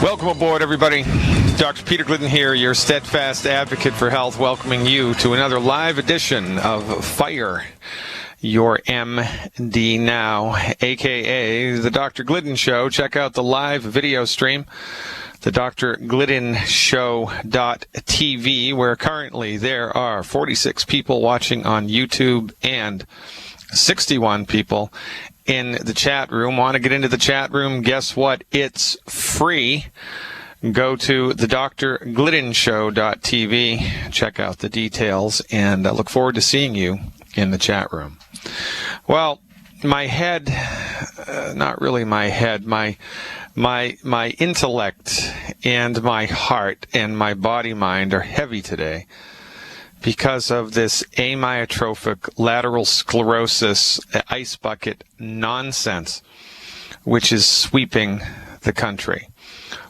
Welcome aboard, everybody. Dr. Peter Glidden here, your steadfast advocate for health, welcoming you to another live edition of Fire Your MD Now, a.k.a. The Dr. Glidden Show. Check out the live video stream, the drgliddenshow.tv, where currently there are 46 people watching on YouTube and 61 people in the chat room. Want to get into the chat room? Guess what? It's free. Go to the drgliddenshow.tv, check out the details, and I look forward to seeing you in the chat room. Well, my head, not really my head, my intellect and my heart and my body-mind are heavy today because of this amyotrophic lateral sclerosis ice bucket nonsense, which is sweeping the country.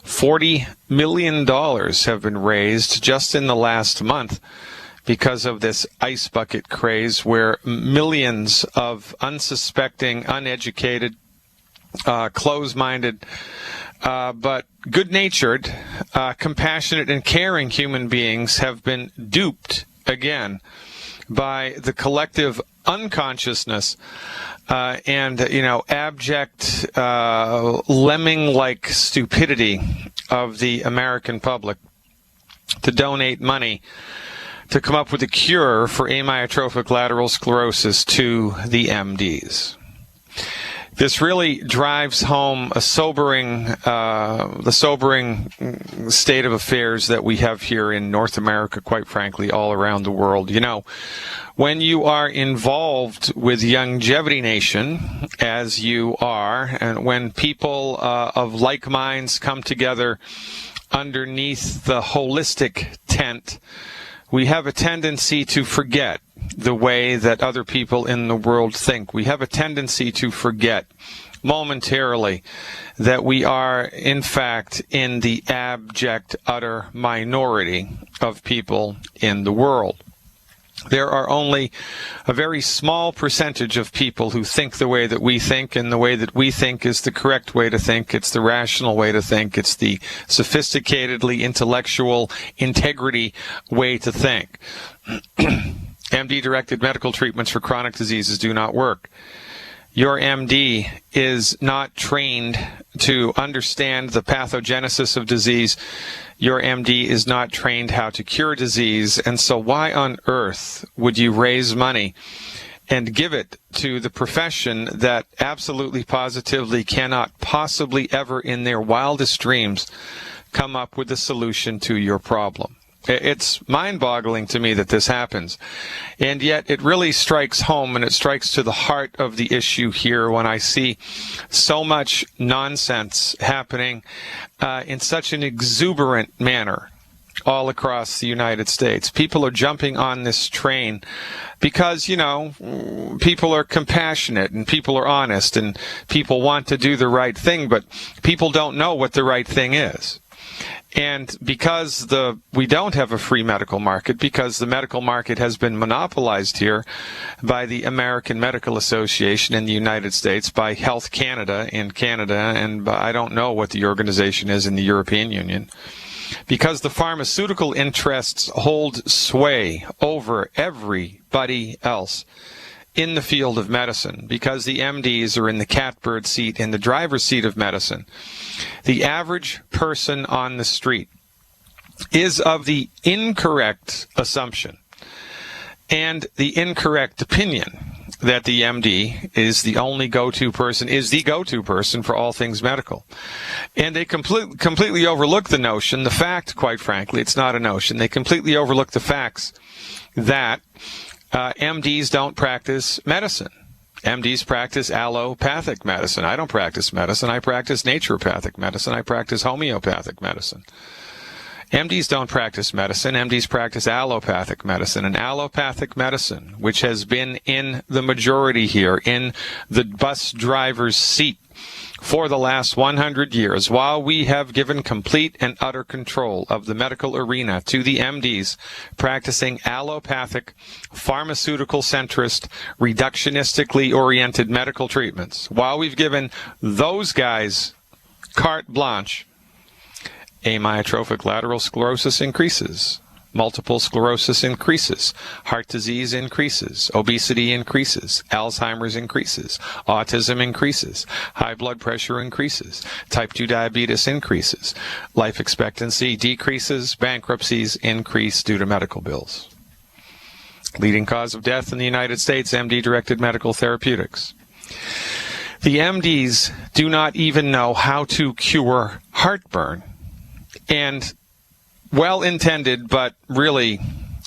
$40 million have been raised just in the last month because of this ice bucket craze, where millions of unsuspecting, uneducated, closed-minded, but good-natured, compassionate, and caring human beings have been duped again by the collective unconsciousness and abject lemming-like stupidity of the American public to donate money to come up with a cure for amyotrophic lateral sclerosis to the MDs. This really drives home the sobering state of affairs that we have here in North America, quite frankly, all around the world. You know, when you are involved with Youngevity Nation, as you are, and when people of like minds come together underneath the holistic tent, we have a tendency to forget the way that other people in the world think. We have a tendency to forget momentarily that we are, in fact, in the abject, utter minority of people in the world. There are only a very small percentage of people who think the way that we think, and the way that we think is the correct way to think. It's the rational way to think. It's the sophisticatedly intellectual integrity way to think. MD-directed medical treatments for chronic diseases do not work. Your MD is not trained to understand the pathogenesis of disease. Your MD is not trained how to cure disease. And so why on earth would you raise money and give it to the profession that absolutely positively cannot possibly ever in their wildest dreams come up with a solution to your problem? It's mind-boggling to me that this happens. And yet it really strikes home, and it strikes to the heart of the issue here when I see so much nonsense happening in such an exuberant manner all across the United States. People are jumping on this train because, people are compassionate and people are honest and people want to do the right thing, but people don't know what the right thing is. And because we don't have a free medical market, because the medical market has been monopolized here by the American Medical Association in the United States, by Health Canada in Canada, and I don't know what the organization is in the European Union, because the pharmaceutical interests hold sway over everybody else in the field of medicine, because the MDs are in the catbird seat, in the driver's seat of medicine. The average person on the street is of the incorrect assumption and the incorrect opinion that the MD is the only go-to person, is the go-to person for all things medical. And they completely overlook the notion, the fact, quite frankly, it's not a notion, they completely overlook the facts that MDs don't practice medicine. MDs practice allopathic medicine. I don't practice medicine. I practice naturopathic medicine. I practice homeopathic medicine. MDs don't practice medicine. MDs practice allopathic medicine. And allopathic medicine, which has been in the majority here, in the bus driver's seat for the last 100 years, while we have given complete and utter control of the medical arena to the MDs practicing allopathic, pharmaceutical-centrist, reductionistically oriented medical treatments, while we've given those guys carte blanche, Amyotrophic lateral sclerosis increases. Multiple sclerosis increases. Heart disease increases. Obesity increases. Alzheimer's increases. Autism increases. High blood pressure increases. Type 2 diabetes increases. Life expectancy decreases. Bankruptcies increase due to medical bills. Leading cause of death in the United States, MD-directed medical therapeutics. The MDs do not even know how to cure heartburn. And well-intended but really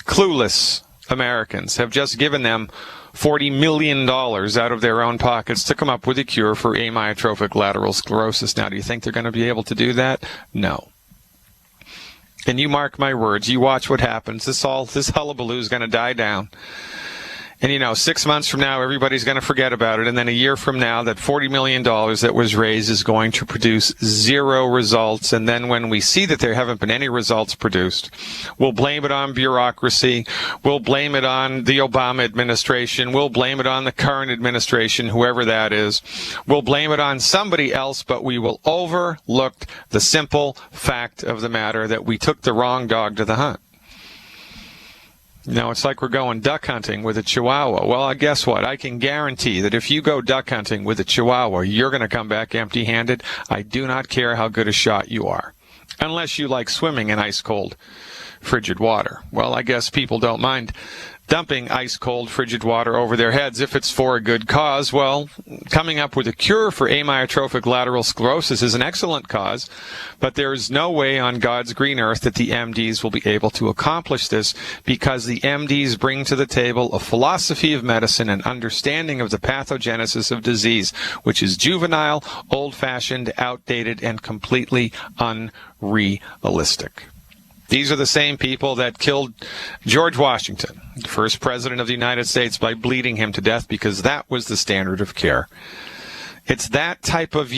clueless Americans have just given them $40 million out of their own pockets to come up with a cure for amyotrophic lateral sclerosis. Now, do you think they're going to be able to do that? No. And you mark my words, you watch what happens. This hullabaloo is going to die down. And, 6 months from now, everybody's going to forget about it. And then a year from now, that $40 million that was raised is going to produce zero results. And then when we see that there haven't been any results produced, we'll blame it on bureaucracy. We'll blame it on the Obama administration. We'll blame it on the current administration, whoever that is. We'll blame it on somebody else, but we will overlook the simple fact of the matter that we took the wrong dog to the hunt. It's like we're going duck hunting with a Chihuahua. Well, guess what? I can guarantee that if you go duck hunting with a Chihuahua, you're going to come back empty-handed. I do not care how good a shot you are, unless you like swimming in ice-cold, frigid water. Well, I guess people don't mind dumping ice-cold, frigid water over their heads if it's for a good cause. Well, coming up with a cure for amyotrophic lateral sclerosis is an excellent cause, but there is no way on God's green earth that the MDs will be able to accomplish this, because the MDs bring to the table a philosophy of medicine and understanding of the pathogenesis of disease, which is juvenile, old-fashioned, outdated, and completely unrealistic. These are the same people that killed George Washington, the first president of the United States, by bleeding him to death, because that was the standard of care. It's that type of,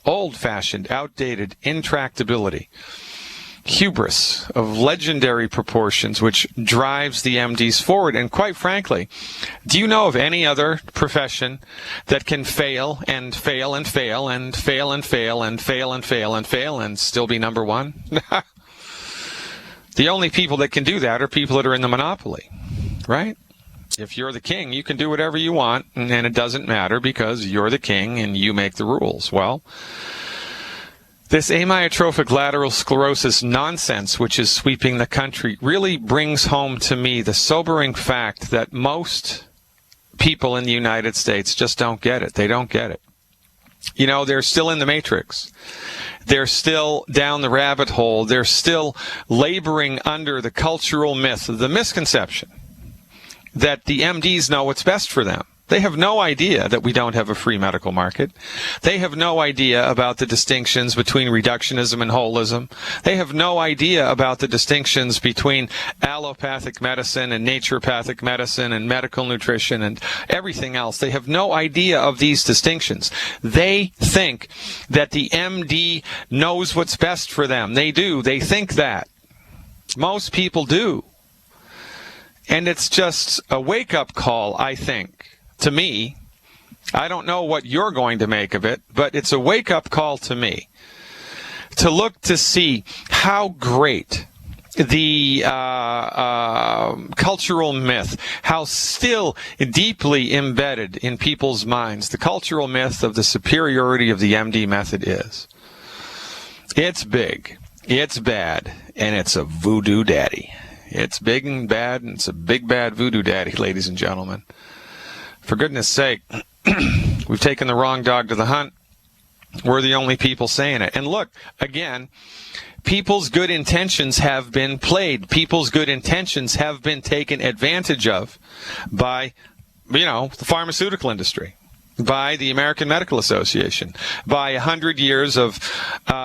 old-fashioned, outdated intractability, hubris of legendary proportions, which drives the MDs forward. And quite frankly, do you know of any other profession that can fail and fail and fail and fail and fail and fail and fail and fail and still be number one? The only people that can do that are people that are in the monopoly, right? If you're the king, you can do whatever you want, and it doesn't matter because you're the king and you make the rules. Well, this amyotrophic lateral sclerosis nonsense, which is sweeping the country, really brings home to me the sobering fact that most people in the United States just don't get it. They don't get it. They're still in the matrix. They're still down the rabbit hole. They're still laboring under the cultural myth, the misconception that the MDs know what's best for them. They have no idea that we don't have a free medical market. They have no idea about the distinctions between reductionism and holism. They have no idea about the distinctions between allopathic medicine and naturopathic medicine and medical nutrition and everything else. They have no idea of these distinctions. They think that the MD knows what's best for them. They do. They think that. Most people do. And it's just a wake-up call, I think. To me, I don't know what you're going to make of it, but it's a wake-up call to me to look to see how great the cultural myth, how still deeply embedded in people's minds the cultural myth of the superiority of the MD method is. It's big, it's bad, and it's a voodoo daddy. It's big and bad, and it's a big bad voodoo daddy, ladies and gentlemen. For goodness sake, we've taken the wrong dog to the hunt. We're the only people saying it. And look, again, people's good intentions have been played. People's good intentions have been taken advantage of by, the pharmaceutical industry, by the American Medical Association, by 100 years of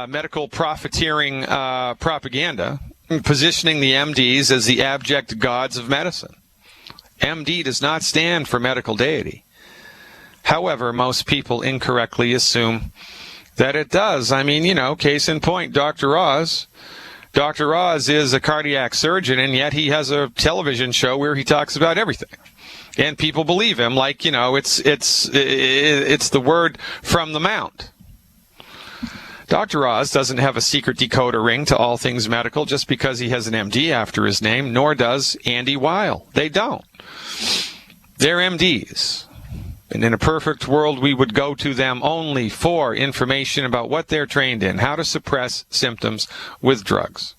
medical profiteering propaganda, positioning the MDs as the abject gods of medicine. MD does not stand for medical deity. However, most people incorrectly assume that it does. I mean, case in point, Dr. Oz. Dr. Oz is a cardiac surgeon, and yet he has a television show where he talks about everything. And people believe him like, it's the word from the mount. Dr. Oz doesn't have a secret decoder ring to all things medical just because he has an MD after his name, nor does Andy Weil. They don't. They're MDs. And in a perfect world, we would go to them only for information about what they're trained in, how to suppress symptoms with drugs.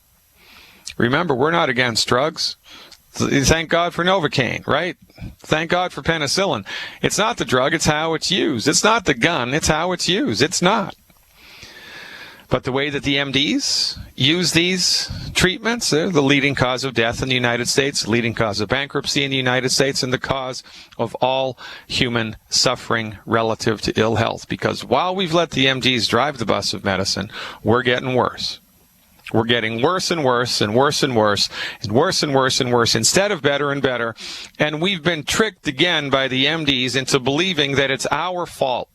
Remember, we're not against drugs. Thank God for Novocaine, right? Thank God for penicillin. It's not the drug, it's how it's used. It's not the gun, it's how it's used. It's not. But the way that the MDs use these treatments, they're the leading cause of death in the United States, leading cause of bankruptcy in the United States, and the cause of all human suffering relative to ill health. Because while we've let the MDs drive the bus of medicine, we're getting worse. We're getting worse and worse and worse and worse and worse and worse and worse instead of better and better. And we've been tricked again by the MDs into believing that it's our fault.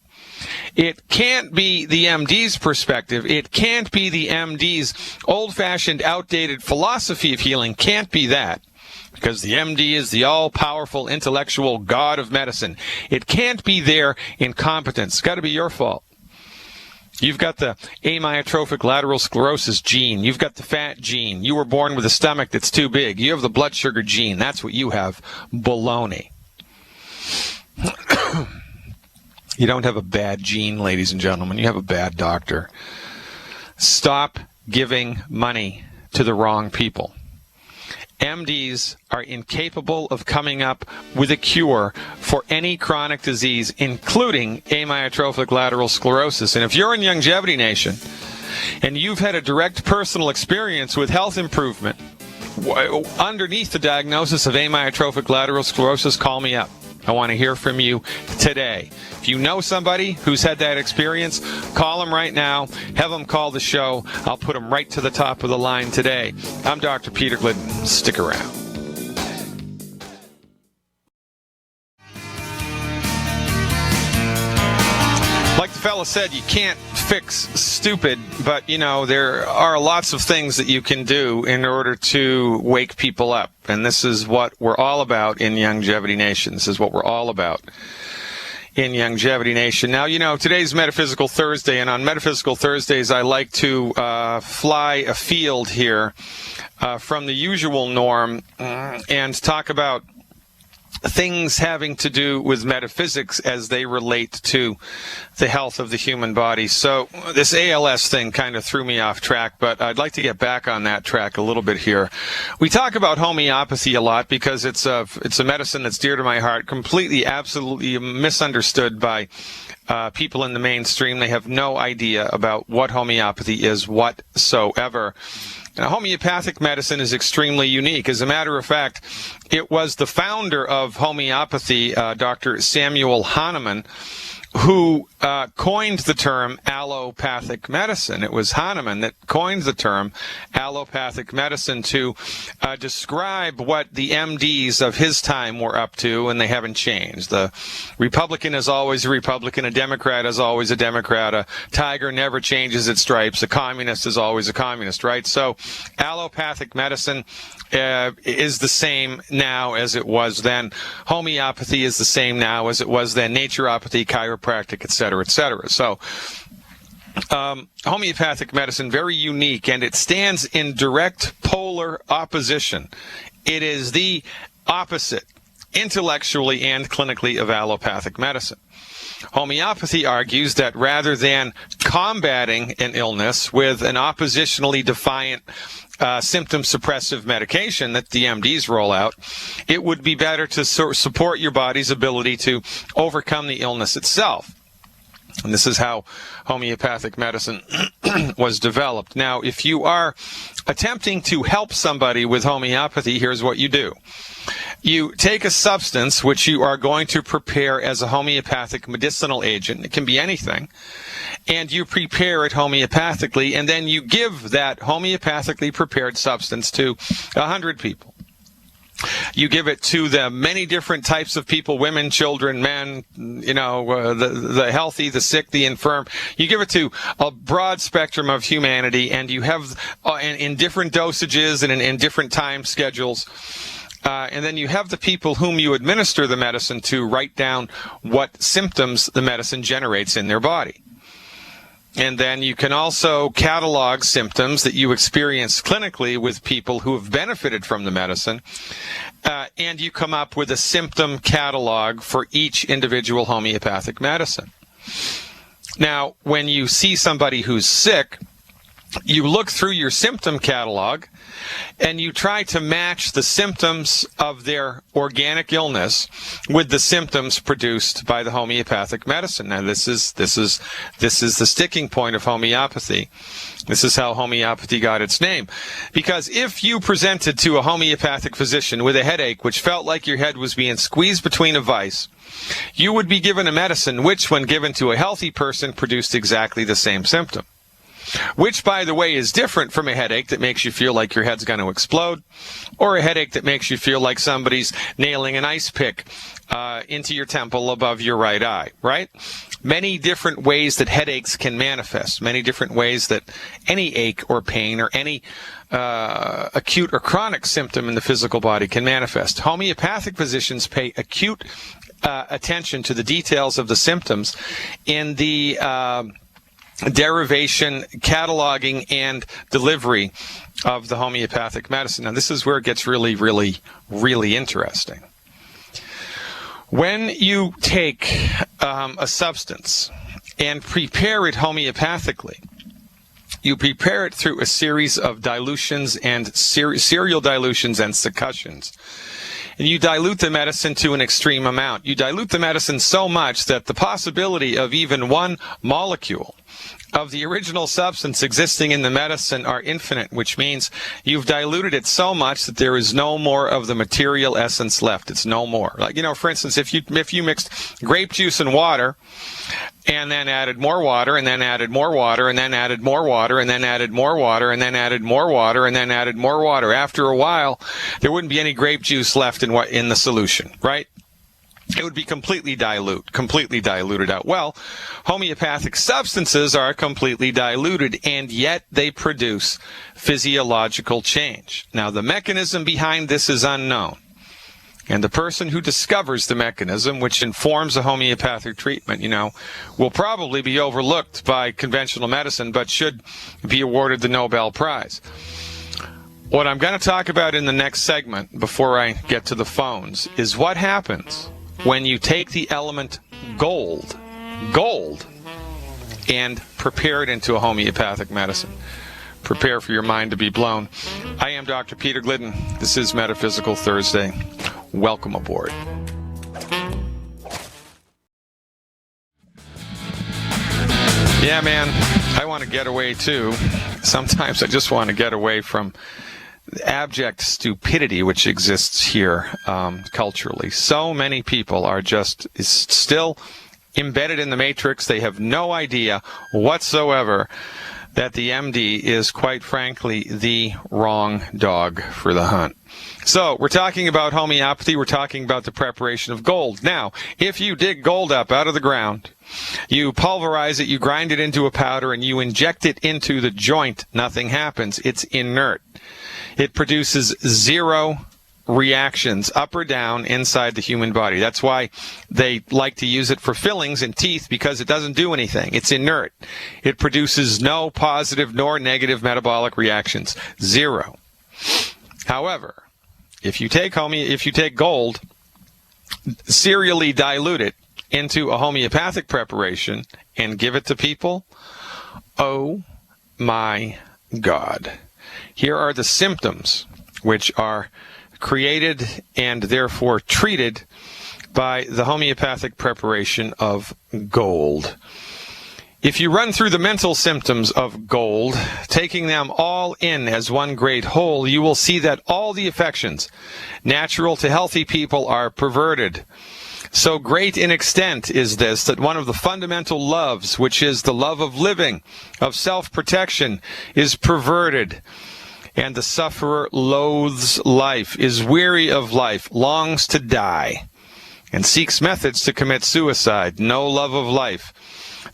It can't be the MD's perspective. It can't be the MD's old-fashioned, outdated philosophy of healing. Can't be that. Because the MD is the all-powerful intellectual god of medicine. It can't be their incompetence. It's got to be your fault. You've got the amyotrophic lateral sclerosis gene. You've got the fat gene. You were born with a stomach that's too big. You have the blood sugar gene. That's what you have. Baloney. You don't have a bad gene, ladies and gentlemen. You have a bad doctor. Stop giving money to the wrong people. MDs are incapable of coming up with a cure for any chronic disease, including amyotrophic lateral sclerosis. And if you're in Longevity Nation and you've had a direct personal experience with health improvement underneath the diagnosis of amyotrophic lateral sclerosis, call me up. I want to hear from you today. If you know somebody who's had that experience, call them right now. Have them call the show. I'll put them right to the top of the line today. I'm Dr. Peter Glidden. Stick around. Like the fella said, you can't fix stupid, but, you know, there are lots of things that you can do in order to wake people up. And this is what we're all about in Longevity Nation. This is what we're all about in Longevity Nation. Now, you know, today's Metaphysical Thursday, and on Metaphysical Thursdays, I like to fly afield here from the usual norm and talk about things having to do with metaphysics as they relate to the health of the human body. So this ALS thing kind of threw me off track, but I'd like to get back on that track a little bit here. We talk about homeopathy a lot because it's a medicine that's dear to my heart, completely, absolutely misunderstood by people in the mainstream. They have no idea about what homeopathy is whatsoever. Now, homeopathic medicine is extremely unique. As a matter of fact, it was the founder of homeopathy, Dr. Samuel Hahnemann, who coined the term allopathic medicine. It was Hahnemann that coined the term allopathic medicine to describe what the MDs of his time were up to, and they haven't changed. The Republican is always a Republican, a Democrat is always a Democrat, a tiger never changes its stripes, a communist is always a communist, right? So allopathic medicine is the same now as it was then. Homeopathy is the same now as it was then. Naturopathy, chiropractic, etc., etc. So homeopathic medicine, very unique, and it stands in direct polar opposition. It is the opposite, intellectually and clinically, of allopathic medicine. Homeopathy argues that rather than combating an illness with an oppositionally defiant symptom suppressive medication that the MDs roll out, it would be better to support your body's ability to overcome the illness itself. And this is how homeopathic medicine was developed. Now, if you are attempting to help somebody with homeopathy, here's what you do. You take a substance which you are going to prepare as a homeopathic medicinal agent. It can be anything. And you prepare it homeopathically, and then you give that homeopathically prepared substance to 100 people. You give it to the many different types of people, women, children, men, you know, the healthy, the sick, the infirm. You give it to a broad spectrum of humanity, and you have in different dosages and in different time schedules. And then you have the people whom you administer the medicine to write down what symptoms the medicine generates in their body. And then you can also catalog symptoms that you experience clinically with people who have benefited from the medicine. And you come up with a symptom catalog for each individual homeopathic medicine. Now, when you see somebody who's sick, you look through your symptom catalog and you try to match the symptoms of their organic illness with the symptoms produced by the homeopathic medicine. Now, this is the sticking point of homeopathy. This is how homeopathy got its name. Because if you presented to a homeopathic physician with a headache which felt like your head was being squeezed between a vice, you would be given a medicine which, when given to a healthy person, produced exactly the same symptom. Which, by the way, is different from a headache that makes you feel like your head's going to explode, or a headache that makes you feel like somebody's nailing an ice pick into your temple above your right eye, right? Many different ways that headaches can manifest, many different ways that any ache or pain or any acute or chronic symptom in the physical body can manifest. Homeopathic physicians pay acute attention to the details of the symptoms in the derivation, cataloging, and delivery of the homeopathic medicine. Now, this is where it gets really, really, really interesting. When you take a substance and prepare it homeopathically, you prepare it through a series of dilutions and serial dilutions and succussions. And you dilute the medicine to an extreme amount. You dilute the medicine so much that the possibility of even one molecule of the original substance existing in the medicine are infinite, which means you've diluted it so much that there is no more of the material essence left. It's no more. Like, for instance, if you mixed grape juice and water, and then added more water, and then added more water, and then added more water, and then added more water, and then added more water, and then added more water, after a while, there wouldn't be any grape juice left in the solution, right? It would be completely diluted out. Well, homeopathic substances are completely diluted, and yet they produce physiological change. Now, the mechanism behind this is unknown. And the person who discovers the mechanism, which informs a homeopathic treatment, will probably be overlooked by conventional medicine, but should be awarded the Nobel Prize. What I'm going to talk about in the next segment, before I get to the phones, is what happens when you take the element gold, and prepare it into a homeopathic medicine. Prepare for your mind to be blown. I am Dr. Peter Glidden. This is Metaphysical Thursday. Welcome aboard. Yeah, man, I want to get away too. Sometimes I just want to get away from abject stupidity which exists here culturally. So many people are still embedded in the matrix. They have no idea whatsoever that the MD is, quite frankly, the wrong dog for the hunt. So we're talking about homeopathy. We're talking about the preparation of gold. Now, if you dig gold up out of the ground, you pulverize it, you grind it into a powder, and you inject it into the joint, nothing happens. It's inert. It produces zero reactions up or down inside the human body. That's why they like to use it for fillings in teeth, because it doesn't do anything. It's inert. It produces no positive nor negative metabolic reactions. Zero. However, if you take gold, serially dilute it into a homeopathic preparation and give it to people, oh my God. Here are the symptoms which are created and therefore treated by the homeopathic preparation of gold. If you run through the mental symptoms of gold, taking them all in as one great whole, you will see that all the affections natural to healthy people are perverted. So great in extent is this, that one of the fundamental loves, which is the love of living, of self-protection, is perverted. And the sufferer loathes life, is weary of life, longs to die, and seeks methods to commit suicide. No love of life.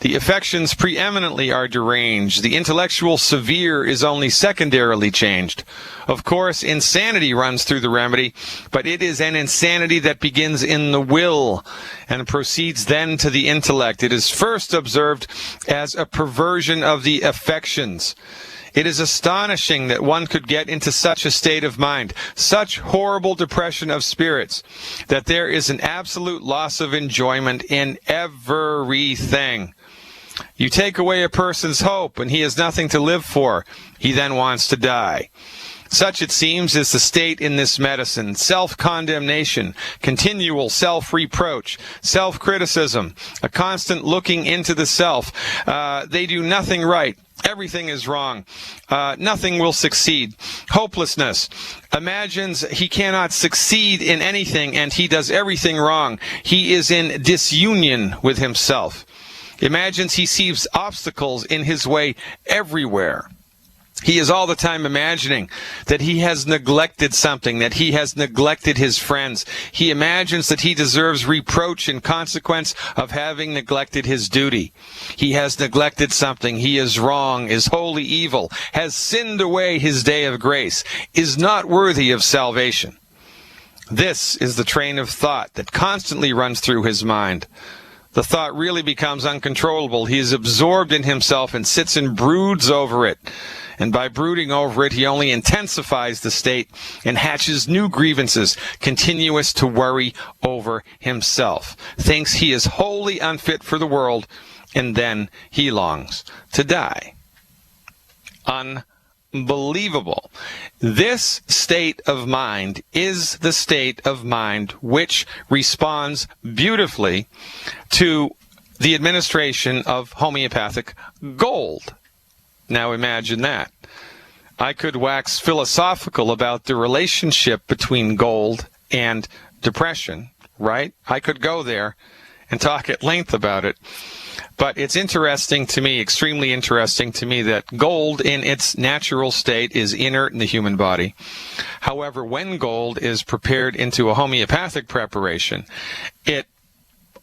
The affections preeminently are deranged. The intellectual severe is only secondarily changed. Of course, insanity runs through the remedy, but it is an insanity that begins in the will and proceeds then to the intellect. It is first observed as a perversion of the affections. It is astonishing that one could get into such a state of mind, such horrible depression of spirits, that there is an absolute loss of enjoyment in everything. You take away a person's hope, and he has nothing to live for. He then wants to die. Such, it seems, is the state in this medicine. Self-condemnation, continual self-reproach, self-criticism, a constant looking into the self. They do nothing right. Everything is wrong. Nothing will succeed. Hopelessness. Imagines he cannot succeed in anything, and he does everything wrong. He is in disunion with himself. Imagines he sees obstacles in his way everywhere. He is all the time imagining that he has neglected something, that he has neglected his friends. He imagines that he deserves reproach in consequence of having neglected his duty. He has neglected something. He is wrong, is wholly evil, has sinned away his day of grace, is not worthy of salvation. This is the train of thought that constantly runs through his mind. The thought really becomes uncontrollable. He is absorbed in himself and sits and broods over it. And by brooding over it, he only intensifies the state and hatches new grievances, continuous to worry over himself. Thinks he is wholly unfit for the world, and then he longs to die. Unbelievable. This state of mind is the state of mind which responds beautifully to the administration of homeopathic gold. Now imagine that. I could wax philosophical about the relationship between gold and depression, right? I could go there and talk at length about it. But it's interesting to me, extremely interesting to me, that gold in its natural state is inert in the human body. However, when gold is prepared into a homeopathic preparation, it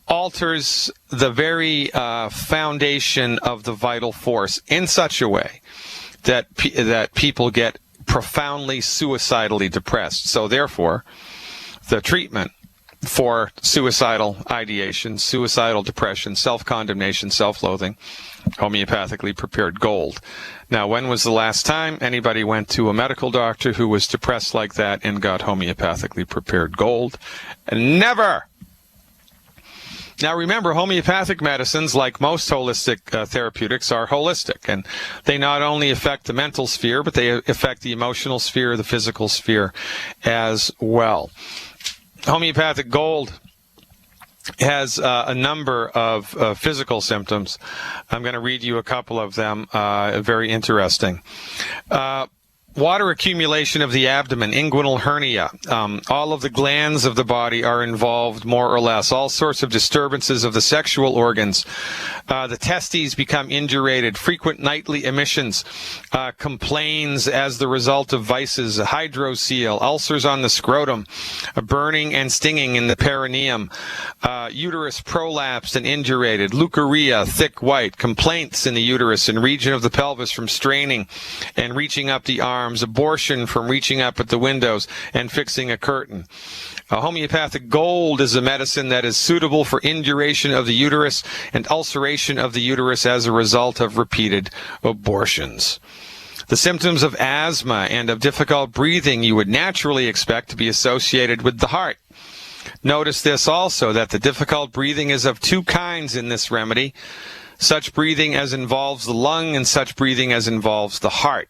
alters the very foundation of the vital force in such a way that people get profoundly suicidally depressed. So therefore, the treatment for suicidal ideation, suicidal depression, self-condemnation, self-loathing, homeopathically prepared gold. Now, when was the last time anybody went to a medical doctor who was depressed like that and got homeopathically prepared gold? Never! Now remember, homeopathic medicines, like most holistic therapeutics, are holistic, and they not only affect the mental sphere, but they affect the emotional sphere, the physical sphere as well. Homeopathic gold has a number of physical symptoms. I'm going to read you a couple of them, very interesting. Water accumulation of the abdomen, inguinal hernia. All of the glands of the body are involved, more or less. All sorts of disturbances of the sexual organs. The testes become indurated. Frequent nightly emissions. Complains as the result of vices. Hydrocele. Ulcers on the scrotum. Burning and stinging in the perineum. Uterus prolapsed and indurated. Leukorrhea, thick white. Complaints in the uterus and region of the pelvis from straining and reaching up the arm. Abortion from reaching up at the windows and fixing a curtain. Homeopathic gold is a medicine that is suitable for induration of the uterus and ulceration of the uterus as a result of repeated abortions. The symptoms of asthma and of difficult breathing you would naturally expect to be associated with the heart. Notice this also, that the difficult breathing is of two kinds in this remedy. Such breathing as involves the lung and such breathing as involves the heart.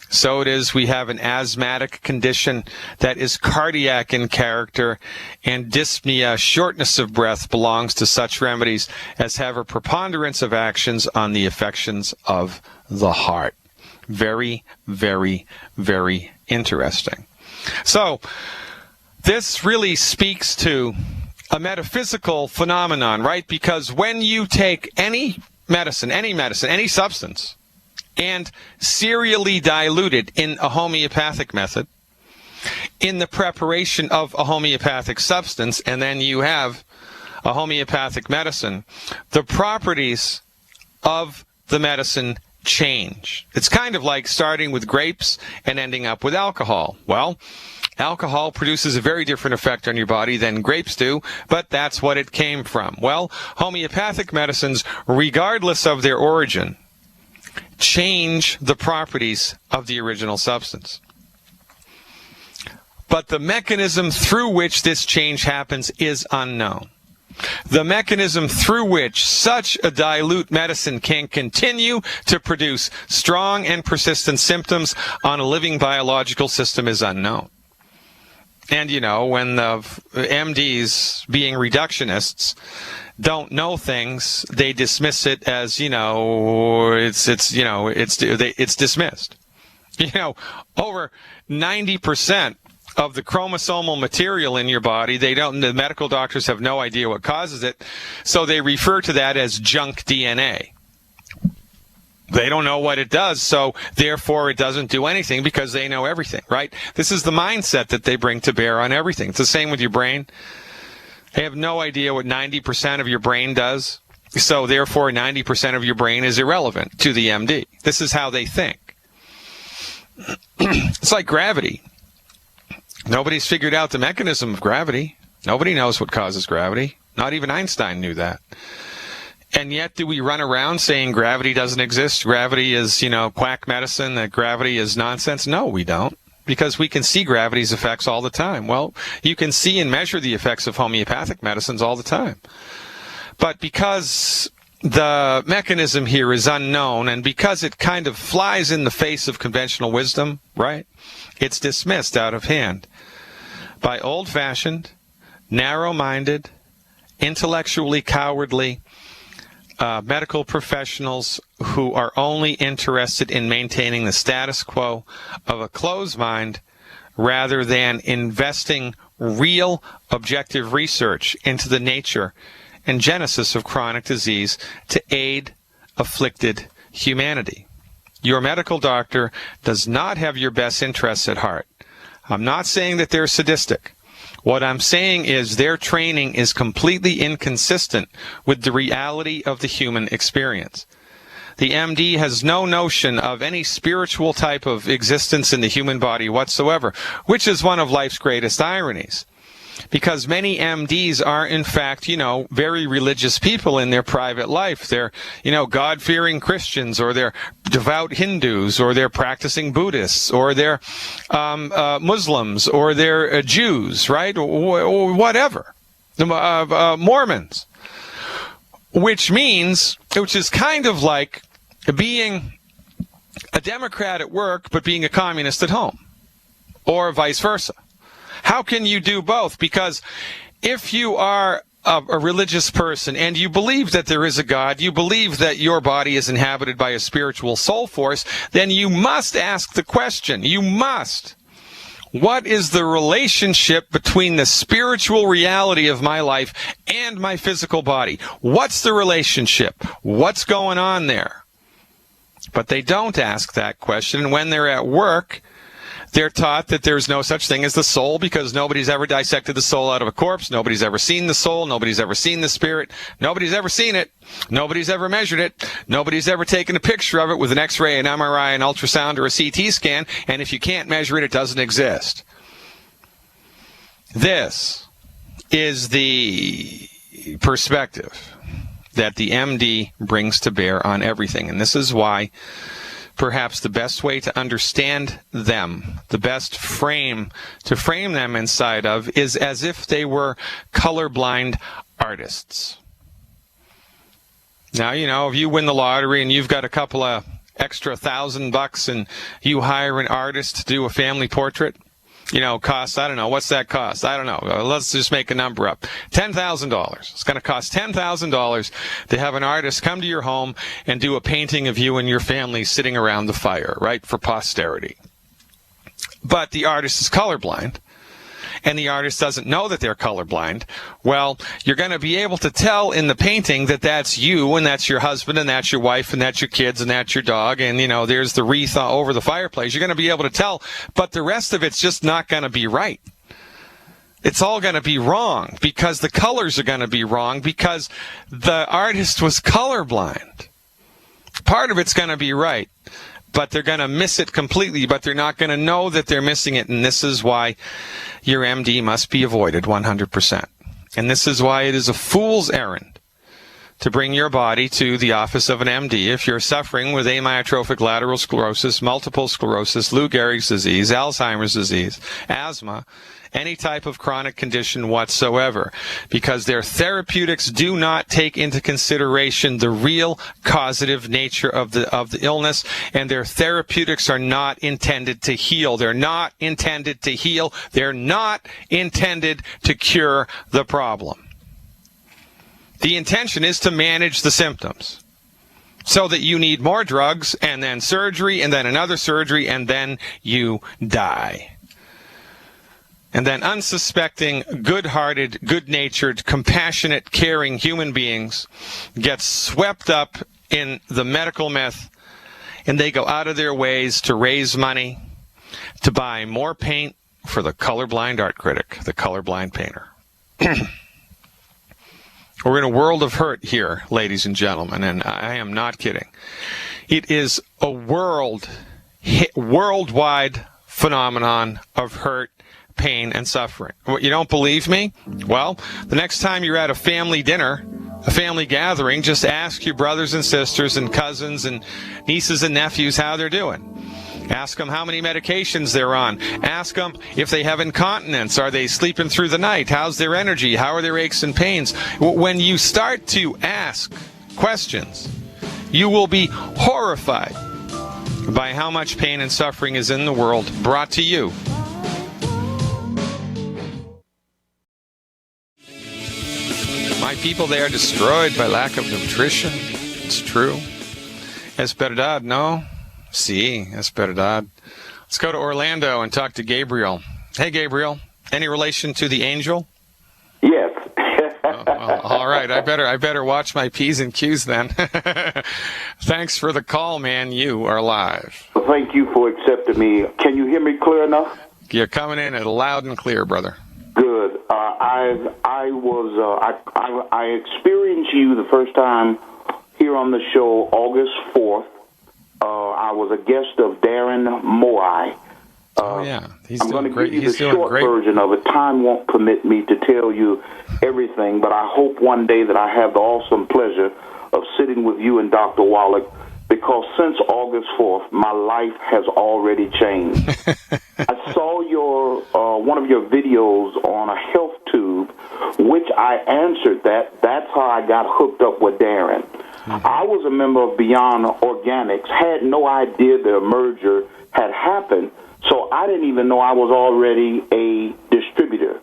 So it is, we have an asthmatic condition that is cardiac in character, and dyspnea, shortness of breath, belongs to such remedies as have a preponderance of actions on the affections of the heart. Very, very, very interesting. So, this really speaks to a metaphysical phenomenon, right? Because when you take any medicine, any substance, and serially diluted in a homeopathic method, in the preparation of a homeopathic substance, and then you have a homeopathic medicine, the properties of the medicine change. It's kind of like starting with grapes and ending up with alcohol. Well, alcohol produces a very different effect on your body than grapes do, but that's what it came from. Well, homeopathic medicines, regardless of their origin, change the properties of the original substance. But the mechanism through which this change happens is unknown. The mechanism through which such a dilute medicine can continue to produce strong and persistent symptoms on a living biological system is unknown. And, you know, when the MDs, being reductionists, don't know things, they dismiss it as, you know, it's dismissed. You know, over 90% of the chromosomal material in your body, the medical doctors have no idea what causes it, so they refer to that as junk DNA. They don't know what it does, so therefore it doesn't do anything because they know everything, right? This is the mindset that they bring to bear on everything. It's the same with your brain. They have no idea what 90% of your brain does, so therefore 90% of your brain is irrelevant to the MD. This is how they think. It's like gravity. Nobody's figured out the mechanism of gravity. Nobody knows what causes gravity. Not even Einstein knew that. And yet, do we run around saying gravity doesn't exist? Gravity is, you know, quack medicine, that gravity is nonsense? No, we don't. Because we can see gravity's effects all the time. Well, you can see and measure the effects of homeopathic medicines all the time. But because the mechanism here is unknown, and because it kind of flies in the face of conventional wisdom, right? It's dismissed out of hand by old-fashioned, narrow-minded, intellectually cowardly medical professionals who are only interested in maintaining the status quo of a closed mind rather than investing real objective research into the nature and genesis of chronic disease to aid afflicted humanity. Your medical doctor does not have your best interests at heart. I'm not saying that they're sadistic. What I'm saying is their training is completely inconsistent with the reality of the human experience. The MD has no notion of any spiritual type of existence in the human body whatsoever, which is one of life's greatest ironies. Because many MDs are, in fact, you know, very religious people in their private life. They're, you know, God-fearing Christians, or they're devout Hindus, or they're practicing Buddhists, or they're Muslims, or they're Jews, right? Or whatever. Mormons. Which is kind of like being a Democrat at work, but being a communist at home. Or vice versa. How can you do both? Because if you are a religious person and you believe that there is a God, you believe that your body is inhabited by a spiritual soul force, then you must ask the question. You must. What is the relationship between the spiritual reality of my life and my physical body? What's the relationship? What's going on there? But they don't ask that question. And when they're at work, they're taught that there's no such thing as the soul because nobody's ever dissected the soul out of a corpse. Nobody's ever seen the soul. Nobody's ever seen the spirit. Nobody's ever seen it. Nobody's ever measured it. Nobody's ever taken a picture of it with an X-ray, an MRI, an ultrasound, or a CT scan. And if you can't measure it, it doesn't exist. This is the perspective that the MD brings to bear on everything. And this is why perhaps the best way to understand them, the best frame to frame them inside of, is as if they were colorblind artists. Now, you know, if you win the lottery and you've got a couple of extra $1,000 and you hire an artist to do a family portrait, you know, costs, I don't know, what's that cost? I don't know. Let's just make a number up. $10,000. It's going to cost $10,000 to have an artist come to your home and do a painting of you and your family sitting around the fire, right, for posterity. But the artist is colorblind, and the artist doesn't know that they're colorblind. Well, you're going to be able to tell in the painting that that's you, and that's your husband, and that's your wife, and that's your kids, and that's your dog, and, you know, there's the wreath over the fireplace. You're going to be able to tell, but the rest of it's just not going to be right. It's all going to be wrong because the colors are going to be wrong because the artist was colorblind. part of it's going to be right, but they're going to miss it completely, but they're not going to know that they're missing it. And this is why your MD must be avoided 100%. And this is why it is a fool's errand to bring your body to the office of an MD if you're suffering with amyotrophic lateral sclerosis, multiple sclerosis, Lou Gehrig's disease, Alzheimer's disease, asthma, any type of chronic condition whatsoever, because their therapeutics do not take into consideration the real causative nature of the illness, and their therapeutics are not intended to heal. They're not intended to heal. They're not intended to cure the problem. The intention is to manage the symptoms so that you need more drugs and then surgery and then another surgery and then you die. And then unsuspecting, good-hearted, good-natured, compassionate, caring human beings get swept up in the medical myth, and they go out of their ways to raise money to buy more paint for the colorblind art critic, the colorblind painter. We're in a world of hurt here, ladies and gentlemen, and I am not kidding. It is a worldwide phenomenon of hurt, pain, and suffering. What, you don't believe me? Well, the next time you're at a family dinner, a family gathering, just ask your brothers and sisters and cousins and nieces and nephews how they're doing. Ask them how many medications they're on. Ask them if they have incontinence. Are they sleeping through the night? How's their energy? How are their aches and pains? When you start to ask questions, you will be horrified by how much pain and suffering is in the world brought to you. My people, they are destroyed by lack of nutrition. It's true. Es verdad, no? Sí, es verdad. Let's go to Orlando and talk to Gabriel. Hey, Gabriel. Any relation to the angel? Yes. Well, all right. I better watch my P's and Q's then. Thanks for the call, man. You are live. Well, thank you for accepting me. Can you hear me clear enough? You're coming in loud and clear, brother. Good. I experienced you the first time here on the show August 4th. I was a guest of Darren Moai. Oh, yeah. I'm going to give you the short version of it. Time won't permit me to tell you everything, but I hope one day that I have the awesome pleasure of sitting with you and Dr. Wallach, because since August 4th, my life has already changed. I saw your one of your videos on a health tube, which I answered that. That's how I got hooked up with Darren. Mm-hmm. I was a member of Beyond Organics, had no idea the merger had happened, so I didn't even know I was already a distributor.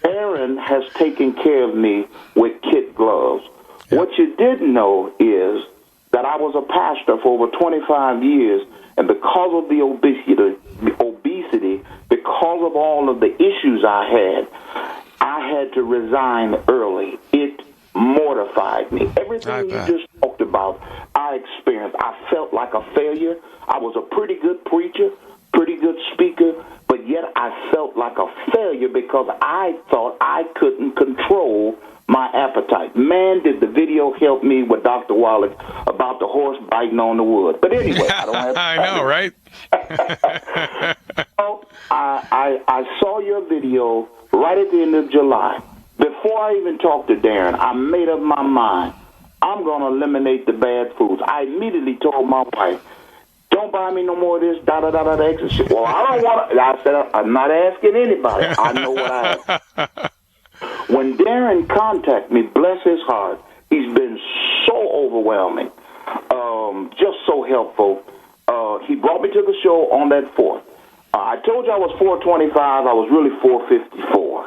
Darren has taken care of me with kid gloves. Yep. What you didn't know is that I was a pastor for over 25 years, and because of the obesity, because of all of the issues I had to resign early. It mortified me. Everything you just talked about, I experienced. I felt like a failure. I was a pretty good preacher, pretty good speaker, but yet I felt like a failure because I thought I couldn't control my appetite. Man, did the video help me with Dr. Wallach about the horse biting on the wood. But anyway, I don't have to. I know, right? So, I saw your video right at the end of July. Before I even talked to Darren, I made up my mind. I'm going to eliminate the bad foods. I immediately told my wife, don't buy me no more of this, da-da-da-da, extra shit. Well, I don't want to. I said, I'm not asking anybody. I know what I have. When Darren contacted me, bless his heart, he's been so overwhelming, just so helpful. He brought me to the show on that 4th. I told you I was 425. I was really 454.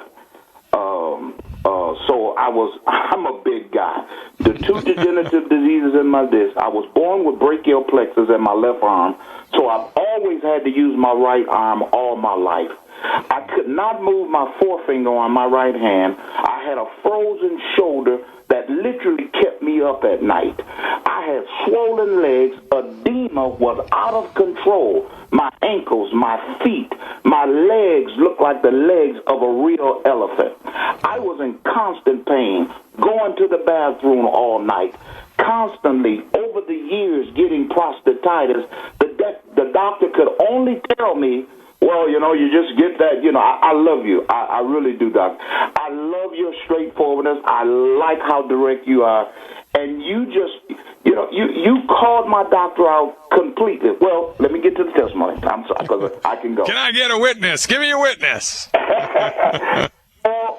So I'm a big guy. The 2 degenerative diseases in my disc. I was born with brachial plexus in my left arm, so I've always had to use my right arm all my life. I could not move my forefinger on my right hand. I had a frozen shoulder that literally kept me up at night. I had swollen legs. Edema was out of control. My ankles, my feet, my legs looked like the legs of a real elephant. I was in constant pain, going to the bathroom all night, constantly, over the years, getting prostatitis. The doctor could only tell me, well, you just get that. I love you. I really do, Doc. I love your straightforwardness. I like how direct you are. And you just, you called my doctor out completely. Well, let me get to the testimony. I'm sorry, because I can go. Can I get a witness? Give me a witness.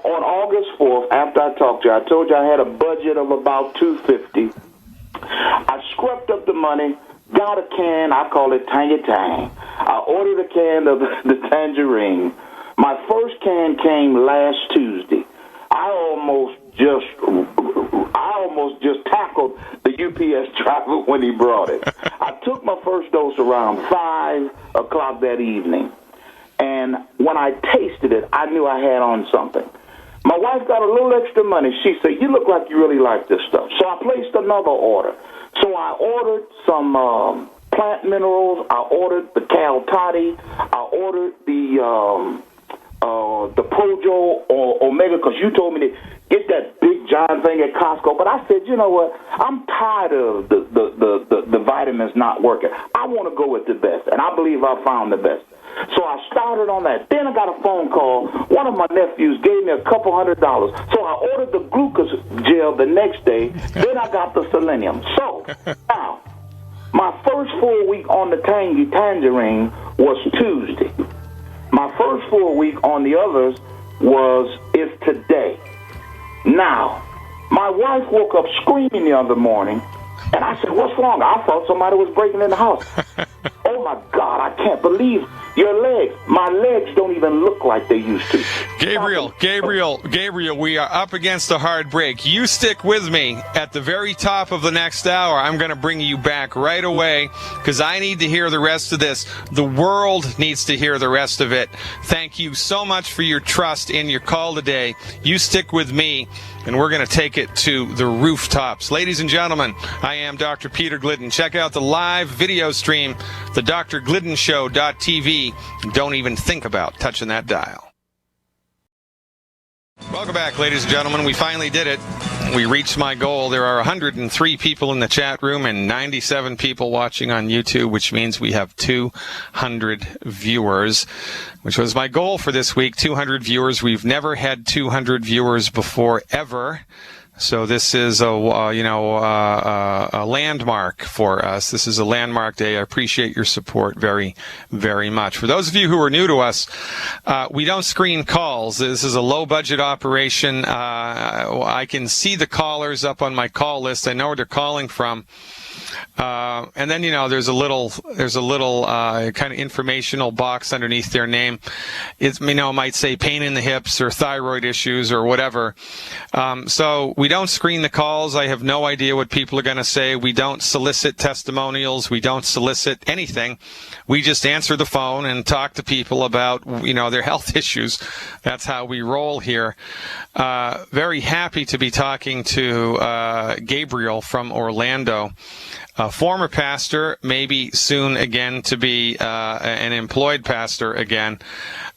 On August 4th, after I talked to you, I told you I had a budget of about $250. I scrapped up the money, got a can, I call it Tangy Tang. I ordered a can of the tangerine. My first can came last Tuesday. I almost just tackled the UPS driver when he brought it. I took my first dose around 5 o'clock that evening. And when I tasted it, I knew I had on something. My wife got a little extra money. She said, you look like you really like this stuff. So I placed another order. So I ordered some plant minerals. I ordered the Cal Toddy. I ordered the Projo or Omega, because you told me to get that big giant thing at Costco. But I said, you know what? I'm tired of the vitamins not working. I want to go with the best, and I believe I found the best. So I started on that. Then I got a phone call. One of my nephews gave me $200. So I ordered the glucose gel the next day. Then I got the selenium. So now, my first full week on the tangerine was Tuesday. My first full week on the others is today. Now, my wife woke up screaming the other morning, and I said, what's wrong? I thought somebody was breaking in the house. Oh, my God, I can't believe your legs. My legs don't even look like they used to. Gabriel, we are up against a hard break. You stick with me. At the very top of the next hour, I'm going to bring you back right away, because I need to hear the rest of this. The world needs to hear the rest of it. Thank you so much for your trust in your call today. You stick with me, and we're going to take it to the rooftops. Ladies and gentlemen, I am Dr. Peter Glidden. Check out the live video stream, the drgliddenshow.tv. Don't even think about touching that dial. Welcome back, ladies and gentlemen. We finally did it. We reached my goal. There are 103 people in the chat room and 97 people watching on YouTube, which means we have 200 viewers, which was my goal for this week, 200 viewers. We've never had 200 viewers before, ever. So this is a landmark for us. This is a landmark day. I appreciate your support very, very much. For those of you who are new to us, we don't screen calls. This is a low-budget operation. I can see the callers up on my call list. I know where they're calling from. And then, there's a little kind of informational box underneath their name. It might say pain in the hips or thyroid issues or whatever. So we don't screen the calls. I have no idea what people are going to say. We don't solicit testimonials. We don't solicit anything. We just answer the phone and talk to people about, their health issues. That's how we roll here. Very happy to be talking to Gabriel from Orlando. A former pastor, maybe soon again to be an employed pastor again,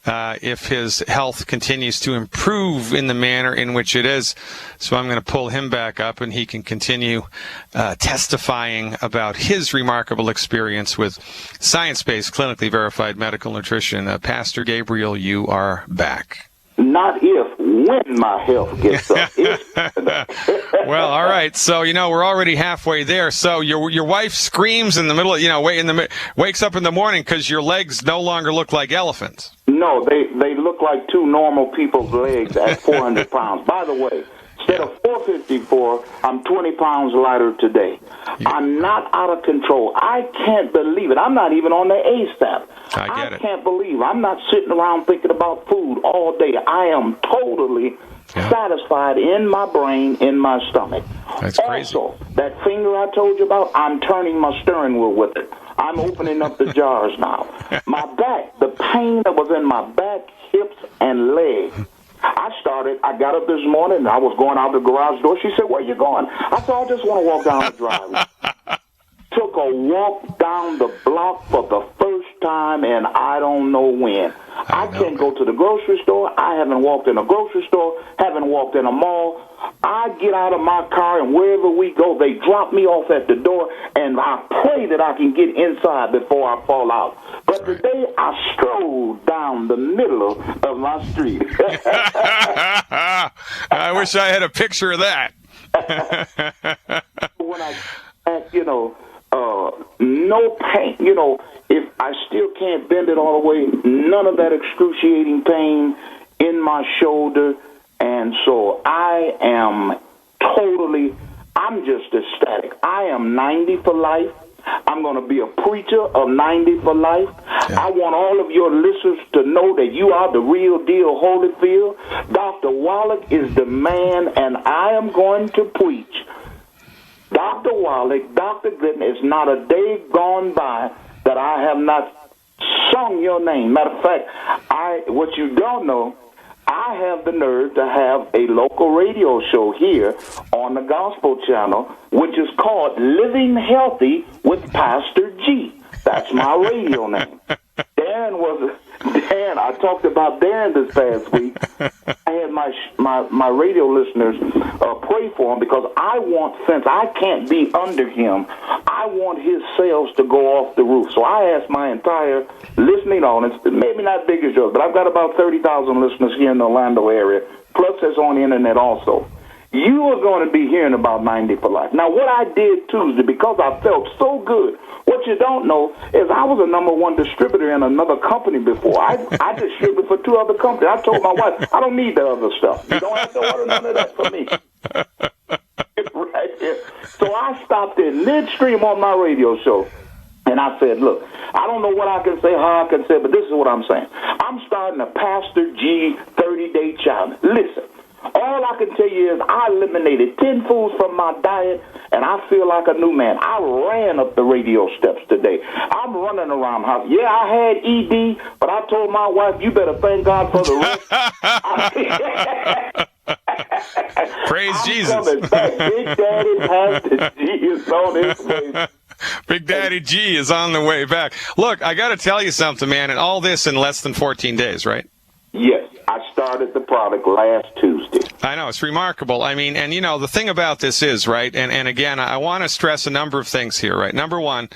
if his health continues to improve in the manner in which it is. So I'm going to pull him back up, and he can continue testifying about his remarkable experience with science-based, clinically verified medical nutrition. Pastor Gabriel, you are back. Not if, when my health gets up. Well, all right. So, we're already halfway there. So your wife screams in the middle of, wakes up in the morning because your legs no longer look like elephants. No, they look like two normal people's legs at 400 pounds. By the way, instead of 454, I'm 20 pounds lighter today. I'm not out of control. I can't believe it. I'm not even on the ASAP. I can't believe I'm not sitting around thinking about food all day. I am totally satisfied in my brain, in my stomach. That's crazy. Also, that finger I told you about, I'm turning my steering wheel with it. I'm opening up the jars now. My back, the pain that was in my back, hips, and legs. I got up this morning, and I was going out the garage door. She said, where you going? I said, I just want to walk down the driveway. Took a walk down the block for the first time, and I don't know when. I can't go to the grocery store. I haven't walked in a grocery store, haven't walked in a mall. I get out of my car, and wherever we go, they drop me off at the door, and I pray that I can get inside before I fall out. But today, I strolled down the middle of my street. I wish I had a picture of that. When I, no pain, if I still can't bend it all the way, none of that excruciating pain in my shoulder. And so I'm just ecstatic. I am 90 for life. I'm going to be a preacher of 90 for life. Yeah. I want all of your listeners to know that you are the real deal, Holyfield. Dr. Wallach is the man, and I am going to preach. Dr. Wallach, Dr. Glidden, it's not a day gone by that I have not sung your name. Matter of fact, what you don't know, I have the nerve to have a local radio show here on the Gospel Channel, which is called Living Healthy with Pastor G. That's my radio name. Darren, I talked about Darren this past week. I had my radio listeners pray for him because since I can't be under him, I want his sales to go off the roof. So I asked my entire listening audience, maybe not big as yours, but I've got about 30,000 listeners here in the Orlando area, plus it's on the internet also. You are going to be hearing about 90 for life. Now, what I did Tuesday, because I felt so good, what you don't know is I was a #1 distributor in another company before. I distributed for 2 other companies. I told my wife, I don't need the other stuff. You don't have to order none of that for me. Right there. So I stopped in midstream on my radio show. And I said, look, I don't know what I can say, how I can say, but this is what I'm saying. I'm starting a Pastor G 30-day challenge. Listen. All I can tell you is I eliminated 10 foods from my diet, and I feel like a new man. I ran up the radio steps today. I'm running around the house. Yeah, I had ED, but I told my wife, you better thank God for the rest. Praise Jesus. Big Daddy Pastor G is on his way. Big Daddy G is on the way back. Look, I got to tell you something, man, and all this in less than 14 days, right? Yes. I started the product last Tuesday. I know, it's remarkable. I mean, and the thing about this is, right, and again, I want to stress a number of things here, right? Number one,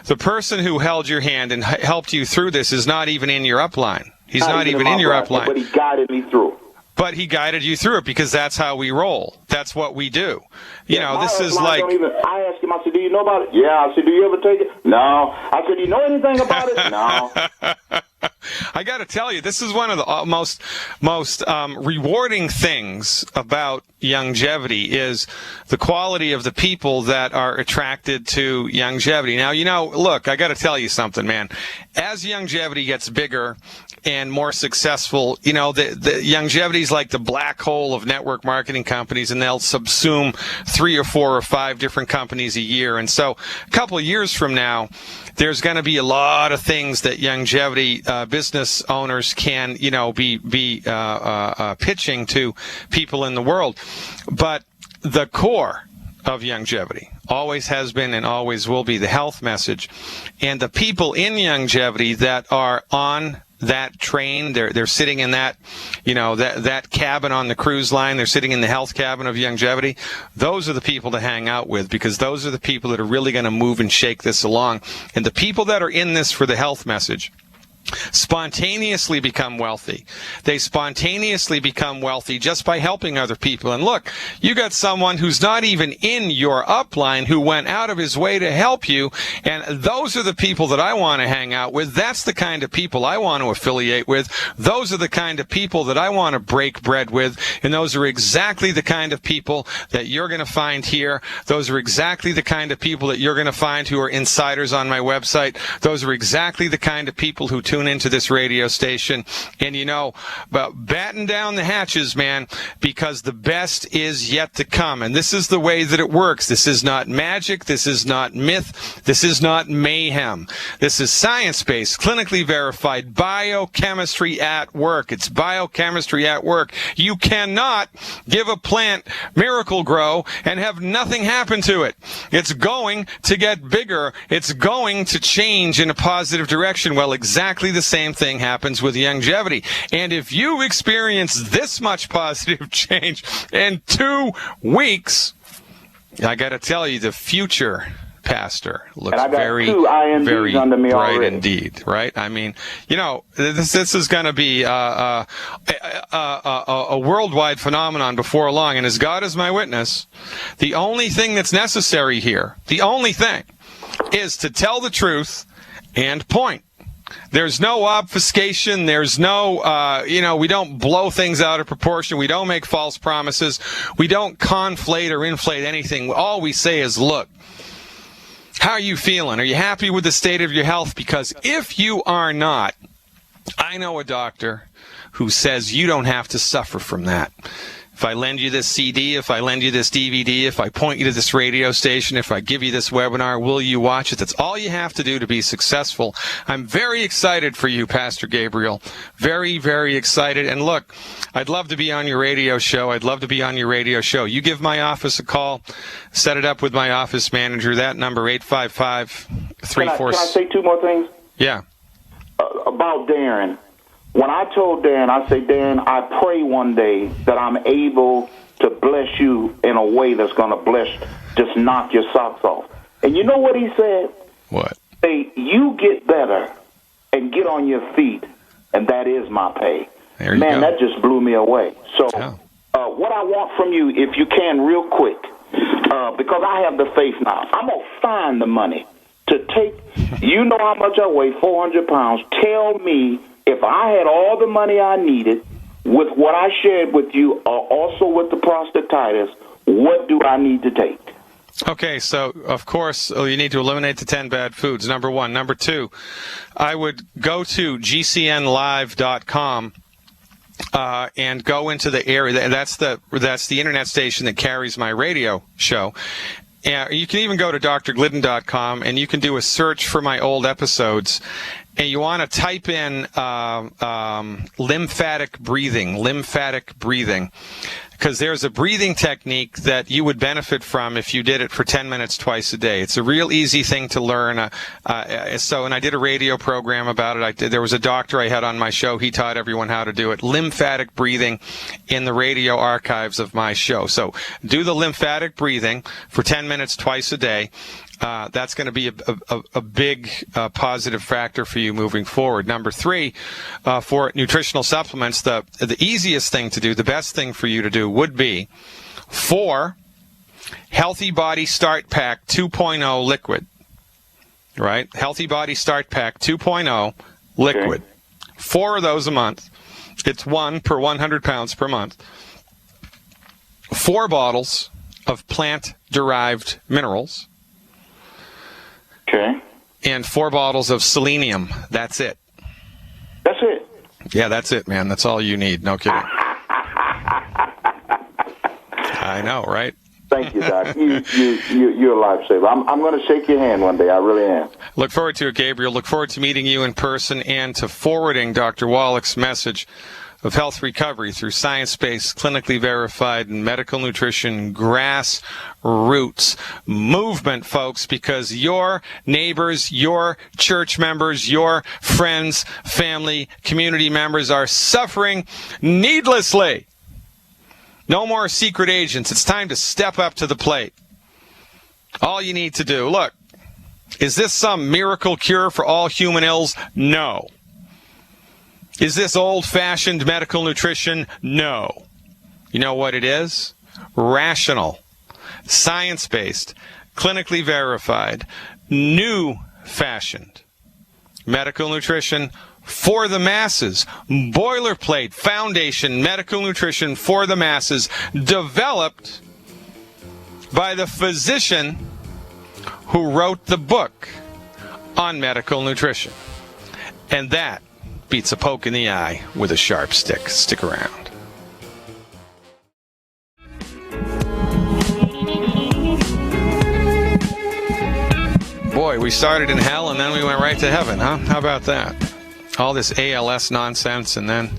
the person who held your hand and helped you through this is not even in your upline. He's not even in your upline. But he guided me through. But he guided you through it because that's how we roll. That's what we do. This is like... I asked him, I said, do you know about it? Yeah. I said, do you ever take it? No. I said, do you know anything about it? No. I got to tell you, this is one of the most rewarding things about longevity is the quality of the people that are attracted to longevity. Now, look, I got to tell you something, man. As longevity gets bigger and more successful, the longevity is like the black hole of network marketing companies, and they'll subsume 3 or 4 or 5 different companies a year. And so a couple of years from now, there's going to be a lot of things that longevity business owners can, be pitching to people in the world. But the core of longevity always has been and always will be the health message. And the people in longevity that are on that train, they're sitting in that, that cabin on the cruise line, they're sitting in the health cabin of longevity. Those are the people to hang out with, because those are the people that are really going to move and shake this along. And the people that are in this for the health message spontaneously become wealthy. They spontaneously become wealthy just by helping other people. And look, you got someone who's not even in your upline who went out of his way to help you, and those are the people that I want to hang out with. That's the kind of people I want to affiliate with. Those are the kind of people that I want to break bread with, and those are exactly the kind of people that you're going to find here. Those are exactly the kind of people that you're going to find who are insiders on my website. Those are exactly the kind of people who tune into this radio station. And but batten down the hatches, man, because the best is yet to come. And this is the way that it works. This is not magic. This is not myth. This is not mayhem. This is science-based, clinically verified biochemistry at work. It's biochemistry at work. You cannot give a plant Miracle Grow and have nothing happen to it. It's going to get bigger. It's going to change in a positive direction. Well, exactly exactly the same thing happens with longevity. And if you experience this much positive change in 2 weeks, I got to tell you, the future, Pastor, looks very, very bright already. Indeed, right? I mean, this is going to be a worldwide phenomenon before long. And as God is my witness, the only thing that's necessary here, the only thing, is to tell the truth and point. There's no obfuscation. There's no, we don't blow things out of proportion. We don't make false promises. We don't conflate or inflate anything. All we say is, look, how are you feeling? Are you happy with the state of your health? Because if you are not, I know a doctor who says you don't have to suffer from that. If I lend you this CD, if I lend you this DVD, if I point you to this radio station, if I give you this webinar, will you watch it? That's all you have to do to be successful. I'm very excited for you, Pastor Gabriel. Very, very excited. And look, I'd love to be on your radio show. You give my office a call, set it up with my office manager. That number, 855-34... Can I say 2 more things? Yeah. About Darren. When I told Darren, I said, Darren, I pray one day that I'm able to bless you in a way that's going to just knock your socks off. And you know what he said? What? Say, you get better and get on your feet, and that is my pay. There you go. That just blew me away. So what I want from you, if you can, real quick, because I have the faith now, I'm going to find the money to take, you know how much I weigh, 400 pounds. Tell me, if I had all the money I needed with what I shared with you, also with the prostatitis, what do I need to take? Okay, so, of course, you need to eliminate the 10 bad foods, number 1. Number 2, I would go to gcnlive.com and go into the area. That's the internet station that carries my radio show. You can even go to drglidden.com, and you can do a search for my old episodes. And you want to type in lymphatic breathing, because there's a breathing technique that you would benefit from if you did it for 10 minutes twice a day. It's a real easy thing to learn. And I did a radio program about it. There was a doctor I had on my show. He taught everyone how to do it. Lymphatic breathing in the radio archives of my show. So do the lymphatic breathing for 10 minutes twice a day. That's going to be a big positive factor for you moving forward. Number 3, for nutritional supplements, the easiest thing to do, the best thing for you to do would be 4 Healthy Body Start Pack 2.0 liquid. Right? Healthy Body Start Pack 2.0 liquid. Okay. 4 of those a month. It's 1 per 100 pounds per month. 4 bottles of plant-derived minerals. Okay. And 4 bottles of selenium. That's it. That's it? Yeah, that's it, man. That's all you need. No kidding. I know, right? Thank you, Doc. You're a lifesaver. I'm going to shake your hand one day. I really am. Look forward to it, Gabriel. Look forward to meeting you in person and to forwarding Dr. Wallach's message of health recovery through science-based, clinically verified, and medical nutrition grassroots movement, folks, because your neighbors, your church members, your friends, family, community members are suffering needlessly. No more secret agents. It's time to step up to the plate. All you need to do, look, is this some miracle cure for all human ills? No. Is this old-fashioned medical nutrition? No. You know what it is? Rational, science-based, clinically verified, new-fashioned medical nutrition for the masses. Boilerplate foundation medical nutrition for the masses, developed by the physician who wrote the book on medical nutrition. And that beats a poke in the eye with a sharp stick. Stick around. Boy, we started in hell and then we went right to heaven, huh? How about that? All this ALS nonsense, and then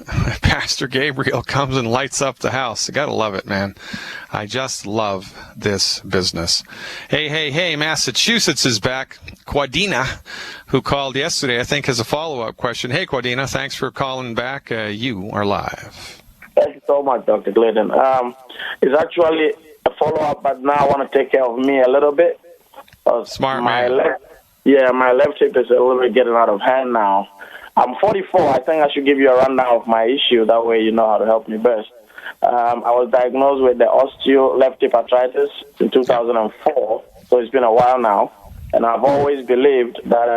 Pastor Gabriel comes and lights up the house. I gotta love it, man. I just love this business. Hey, Massachusetts is back. Quadina, who called yesterday, I think has a follow-up question. Hey, Quadina, thanks for calling back. You are live. Thank you so much, Dr. Clayton. It's actually a follow-up, but now I want to take care of me a little bit. Smart man. My left hip is a little bit getting out of hand now. I'm 44. I think I should give you a rundown of my issue. That way you know how to help me best. I was diagnosed with the osteo left hip arthritis in 2004, so it's been a while now. And I've always believed that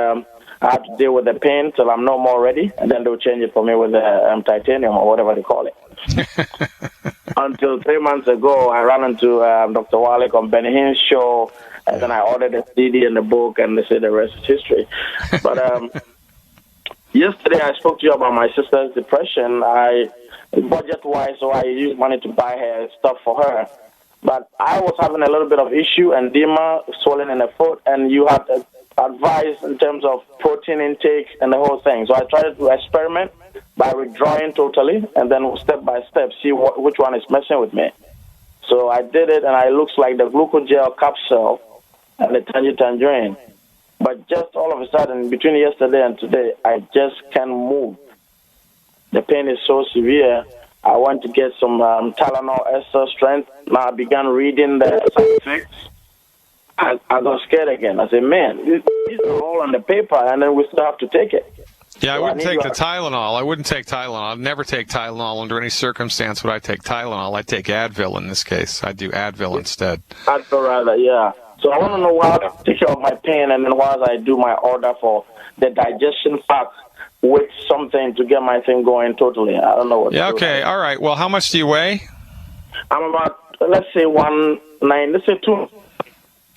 I have to deal with the pain till I'm no more ready, and then they'll change it for me with the titanium or whatever they call it. Until 3 months ago, I ran into Dr. Wallach on Benny Hinn's show, and then I ordered a CD and the book, and they said the rest is history. But yesterday I spoke to you about my sister's depression. Budget-wise, so I used money to buy her stuff for her. But I was having a little bit of issue, edema, swelling in the foot, and you had advice in terms of protein intake and the whole thing. So I tried to experiment by withdrawing totally, and then step by step see which one is messing with me. So I did it, and it looks like the glucogel capsule and the tangerine. But just all of a sudden, between yesterday and today, I just can't move. The pain is so severe. I went to get some Tylenol extra strength. Now I began reading the side effects. I got scared again. I said, man, these are all on the paper, and then we still have to take it. Yeah, I wouldn't take the Tylenol. I wouldn't take Tylenol. I'd never take Tylenol under any circumstance would I take Tylenol. I'd take Advil in this case. I'd do Advil instead. Advil rather, yeah. So I want to know how to take care of my pain, and then while I do my order for the digestion pack with something to get my thing going totally. I don't know what to do. Okay, all right. Well, how much do you weigh? I'm about, let's say 190, let's say 200.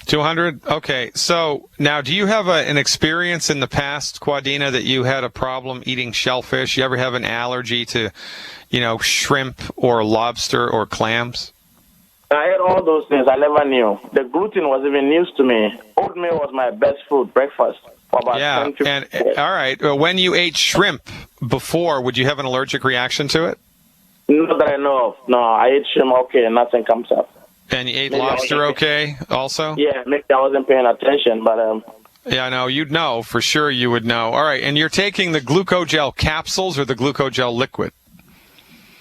200? Okay. So now, do you have an experience in the past, Quadina, that you had a problem eating shellfish? You ever have an allergy to, shrimp or lobster or clams? I ate all those things. I never knew. The gluten was even news to me. Oatmeal was my best food, breakfast. For about 10, 15 years. All right. When you ate shrimp before, would you have an allergic reaction to it? Not that I know of. No, I ate shrimp, okay, nothing comes up. And you ate lobster, okay, also? Yeah, maybe I wasn't paying attention, but... Yeah, I know. You'd know. For sure you would know. All right, and you're taking the glucogel capsules or the glucogel liquid?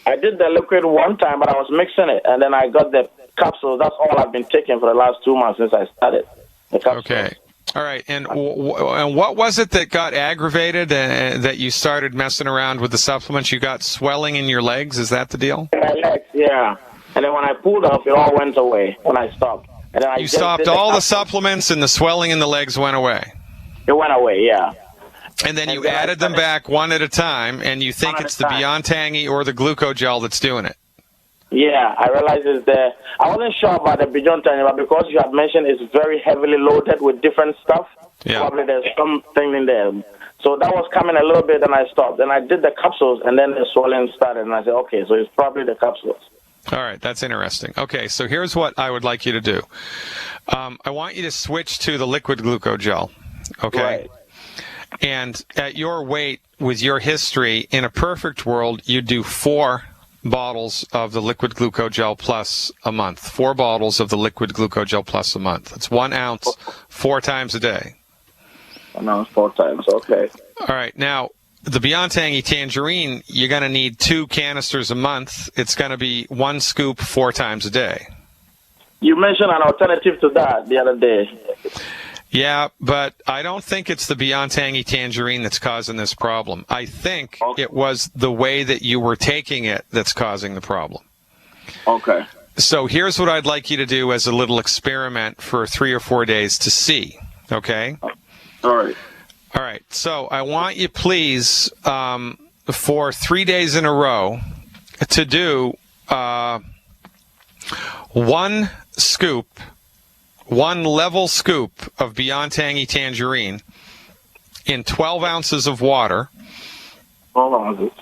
I did the liquid one time, but I was mixing it, and then I got the capsules. That's all I've been taking for the last 2 months since I started. Okay. All right. And what was it that got aggravated that you started messing around with the supplements? You got swelling in your legs? Is that the deal? My legs, yeah. And then when I pulled up, it all went away when I stopped. And then you stopped all the supplements and the swelling in the legs went away? It went away, yeah. And then you added them back one at a time, and you think it's the Beyond Tangy or the glucogel that's doing it? Yeah, I realized it's there. I wasn't sure about the Beyond Tangy, but because you had mentioned it's very heavily loaded with different stuff, probably there's something in there. So that was coming a little bit, and I stopped. Then I did the capsules, and then the swelling started, and I said, okay, so it's probably the capsules. All right, that's interesting. Okay, so here's what I would like you to do. I want you to switch to the liquid glucogel, okay? Right. And at your weight, with your history, in a perfect world, you do 4 bottles of the liquid glucogel plus a month. 4 bottles of the liquid glucogel plus a month. It's 1 ounce 4 times a day. 1 ounce 4 times, okay. All right, now, the Beyond Tangy Tangerine, you're going to need 2 canisters a month. It's going to be 1 scoop 4 times a day. You mentioned an alternative to that the other day. Yeah, but I don't think it's the Beyond Tangy Tangerine that's causing this problem. I think it was the way that you were taking it that's causing the problem. Okay. So here's what I'd like you to do as a little experiment for 3 or 4 days to see, okay? All right. All right, so I want you, please, for 3 days in a row, to do 1 scoop, 1 level scoop of Beyond Tangy Tangerine in 12 ounces of water. 12 ounces.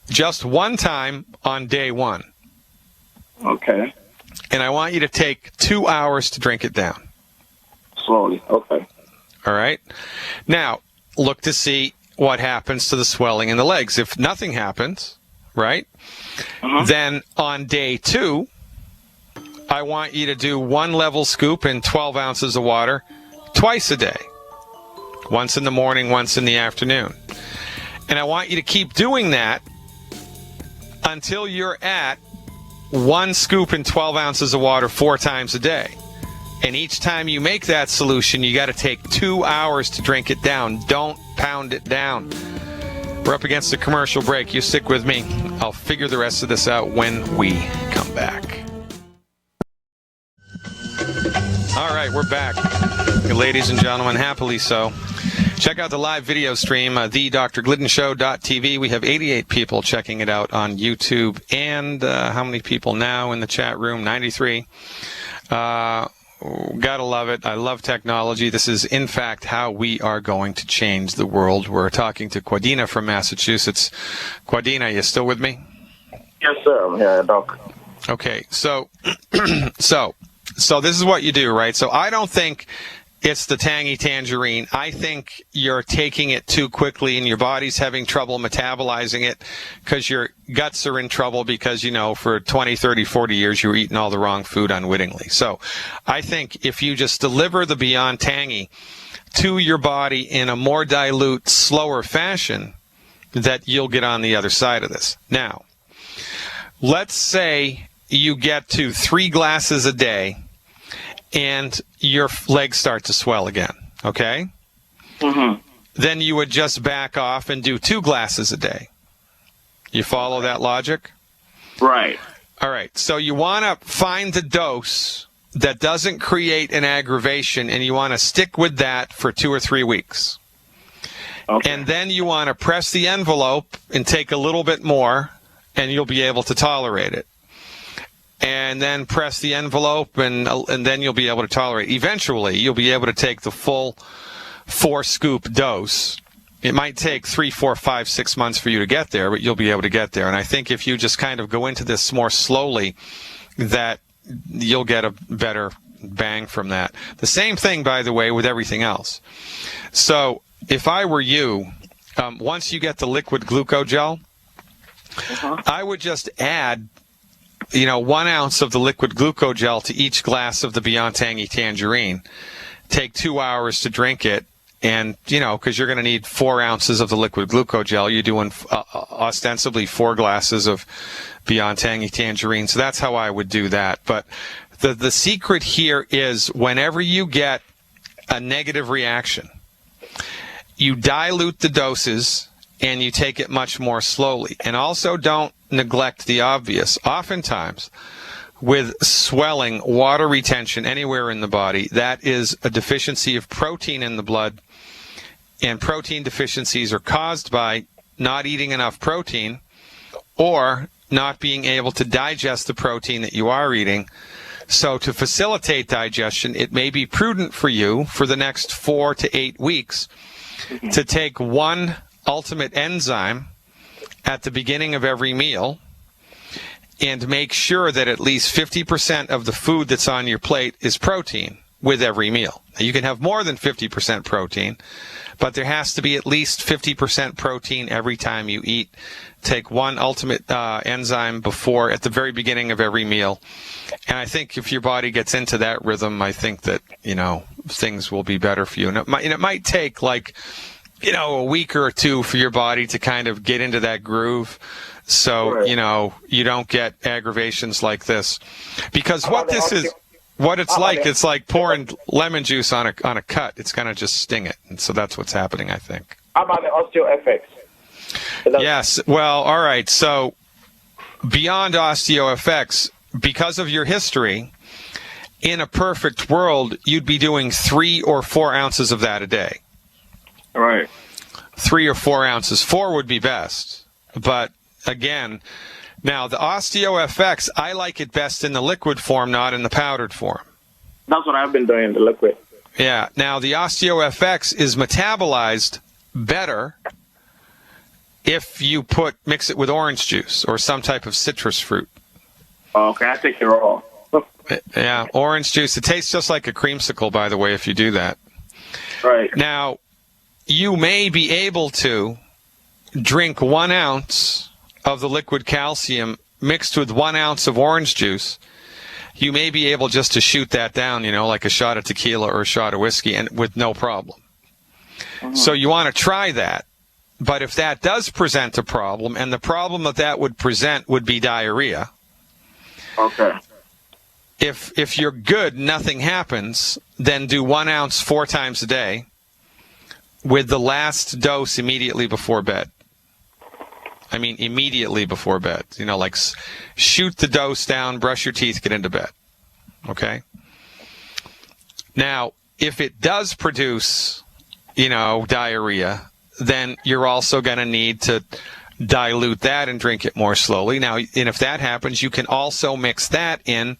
Just 1 time on day 1. Okay. And I want you to take 2 hours to drink it down. Slowly, okay. All right. Now, look to see what happens to the swelling in the legs. If nothing happens, right, then on day 2, I want you to do 1 level scoop in 12 ounces of water twice a day. Once in the morning, once in the afternoon. And I want you to keep doing that until you're at 1 scoop in 12 ounces of water 4 times a day. And each time you make that solution, you got to take 2 hours to drink it down. Don't pound it down. We're up against a commercial break. You stick with me. I'll figure the rest of this out when we come back. All right, we're back. Ladies and gentlemen, happily so. Check out the live video stream, thedrgliddenshow.tv. We have 88 people checking it out on YouTube. And how many people now in the chat room? 93. Gotta love it. I love technology. This is, in fact, how we are going to change the world. We're talking to Kwadina from Massachusetts. Kwadina, you still with me? Yes, sir. I'm here, Doc. Okay, so so this is what you do, right? So I don't think it's the tangy tangerine. I think you're taking it too quickly and your body's having trouble metabolizing it because your guts are in trouble because, for 20, 30, 40 years you were eating all the wrong food unwittingly. So I think if you just deliver the Beyond Tangy to your body in a more dilute, slower fashion, that you'll get on the other side of this. Now, let's say you get to 3 glasses a day and your legs start to swell again, okay? Then you would just back off and do 2 glasses a day. You follow that logic? Right. All right, so you want to find the dose that doesn't create an aggravation, and you want to stick with that for 2 or 3 weeks. Okay. And then you want to press the envelope and take a little bit more, and you'll be able to tolerate it. And then press the envelope, and then you'll be able to tolerate. Eventually, you'll be able to take the full 4-scoop dose. It might take 3, 4, 5, 6 months for you to get there, but you'll be able to get there. And I think if you just kind of go into this more slowly, that you'll get a better bang from that. The same thing, by the way, with everything else. So if I were you, once you get the liquid glucogel, I would just add 1 ounce of the liquid glucogel to each glass of the Beyond Tangy Tangerine. Take 2 hours to drink it, and, because you're going to need 4 ounces of the liquid glucogel, you're doing ostensibly 4 glasses of Beyond Tangy Tangerine. So that's how I would do that. But the secret here is whenever you get a negative reaction, you dilute the doses and you take it much more slowly. And also don't neglect the obvious. Oftentimes, with swelling, water retention anywhere in the body, that is a deficiency of protein in the blood. And protein deficiencies are caused by not eating enough protein or not being able to digest the protein that you are eating. So to facilitate digestion, it may be prudent for you for the next 4 to 8 weeks to take 1 ultimate enzyme at the beginning of every meal and make sure that at least 50% of the food that's on your plate is protein with every meal. Now, you can have more than 50% protein, but there has to be at least 50% protein every time you eat. Take 1 ultimate enzyme at the very beginning of every meal. And I think if your body gets into that rhythm, I think that, things will be better for you. And it might take a week or 2 for your body to kind of get into that groove. So, Right. You don't get aggravations like this. Because it's like pouring lemon juice on a cut. It's going to just sting it. And so that's what's happening, I think. How about the OsteoFX? Yes. Well, all right. So beyond OsteoFX, because of your history, in a perfect world, you'd be doing 3 or 4 ounces of that a day. Right. 3 or 4 ounces. 4 would be best. But again, now the OsteoFX, I like it best in the liquid form, not in the powdered form. That's what I've been doing in the liquid. Yeah. Now the OsteoFX is metabolized better if you mix it with orange juice or some type of citrus fruit. Okay, I take it raw. Yeah, orange juice. It tastes just like a creamsicle, by the way, if you do that. Right. Now, you may be able to drink 1 ounce of the liquid calcium mixed with 1 ounce of orange juice. You may be able just to shoot that down, like a shot of tequila or a shot of whiskey, and with no problem. So you want to try that. But if that does present a problem, and the problem that would present would be diarrhea. Okay. If you're good, nothing happens, then do 1 ounce 4 times a day with the last dose immediately before bed. I mean, immediately before bed. Like shoot the dose down, brush your teeth, get into bed. Okay? Now, if it does produce, diarrhea, then you're also going to need to dilute that and drink it more slowly. Now, and if that happens, you can also mix that in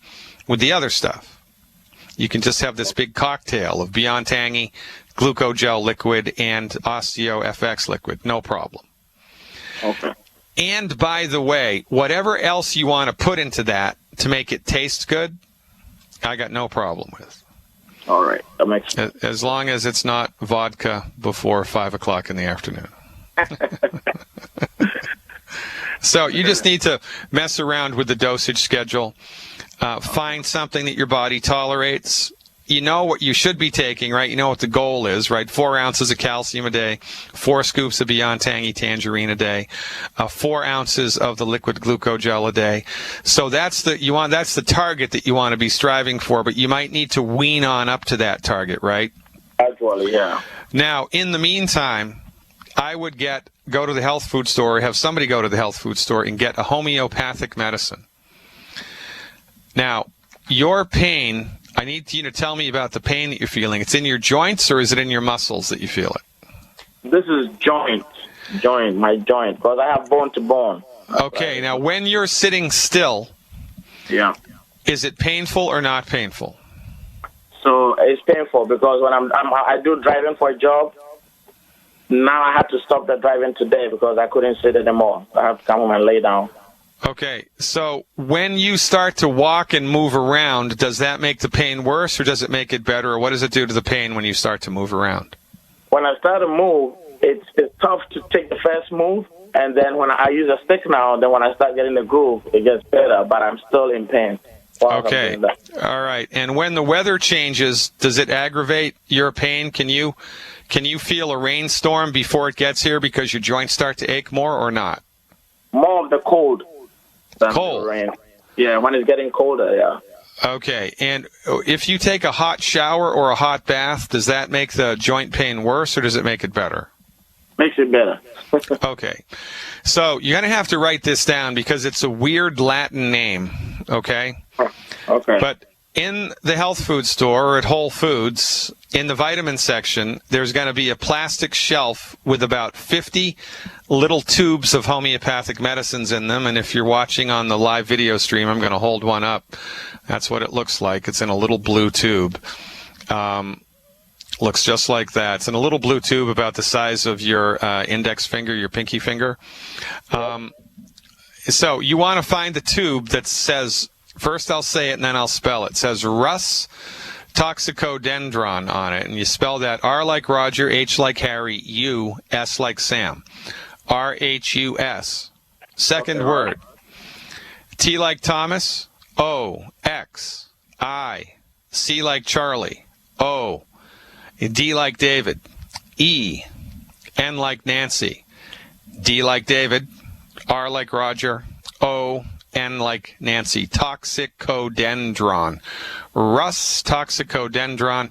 with the other stuff. You can just have this big cocktail of Beyond Tangy, Glucogel liquid, and Osteo FX liquid. No problem. Okay. And by the way, whatever else you want to put into that to make it taste good, I got no problem with. All right. That makes sense. As long as it's not vodka before 5 o'clock in the afternoon. So you just need to mess around with the dosage schedule. Find something that your body tolerates. You know what you should be taking, right? You know what the goal is, right? 4 ounces of calcium a day, 4 scoops of Beyond Tangy Tangerine a day, 4 ounces of the liquid glucogel a day. So that's the target that you want to be striving for, but you might need to wean on up to that target, right? Actually, yeah. Now, in the meantime, I would go to the health food store, or have somebody go to the health food store and get a homeopathic medicine. Now, your pain, I need you to tell me about the pain that you're feeling. It's in your joints, or is it in your muscles that you feel it? This is my joint, because I have bone to bone. Okay, now when you're sitting still, yeah, is it painful or not painful? So it's painful because when I do driving for a job. Now I have to stop the driving today because I couldn't sit anymore. I have to come home and lay down. Okay, so when you start to walk and move around, does that make the pain worse, or does it make it better, or what does it do to the pain when you start to move around? When I start to move, it's tough to take the first move, and then when I use a stick now, then when I start getting the groove, it gets better, but I'm still in pain. Okay, all right. And when the weather changes, does it aggravate your pain? Can you feel a rainstorm before it gets here because your joints start to ache more, or not? More of the cold. Cold? The rain. Yeah, when it's getting colder, yeah. Okay, and if you take a hot shower or a hot bath, does that make the joint pain worse, or does it make it better? Makes it better. Okay, so you're going to have to write this down because it's a weird Latin name, okay? Okay. But in the health food store or at Whole Foods, in the vitamin section, there's going to be a plastic shelf with about 50 little tubes of homeopathic medicines in them. And if you're watching on the live video stream, I'm going to hold one up. That's what it looks like. It's in a little blue tube. Looks just like that. It's in a little blue tube about the size of your index finger, your pinky finger. So you want to find the tube that says, first I'll say it and then I'll spell it. It says Rhus Toxicodendron on it. And you spell that R like Roger, H like Harry, U, S like Sam. R-H-U-S. Second word. T like Thomas, O, X, I. C like Charlie, O. D like David, E. N like Nancy, D like David, R like Roger, O, N like Nancy. Toxicodendron. Rhus Toxicodendron.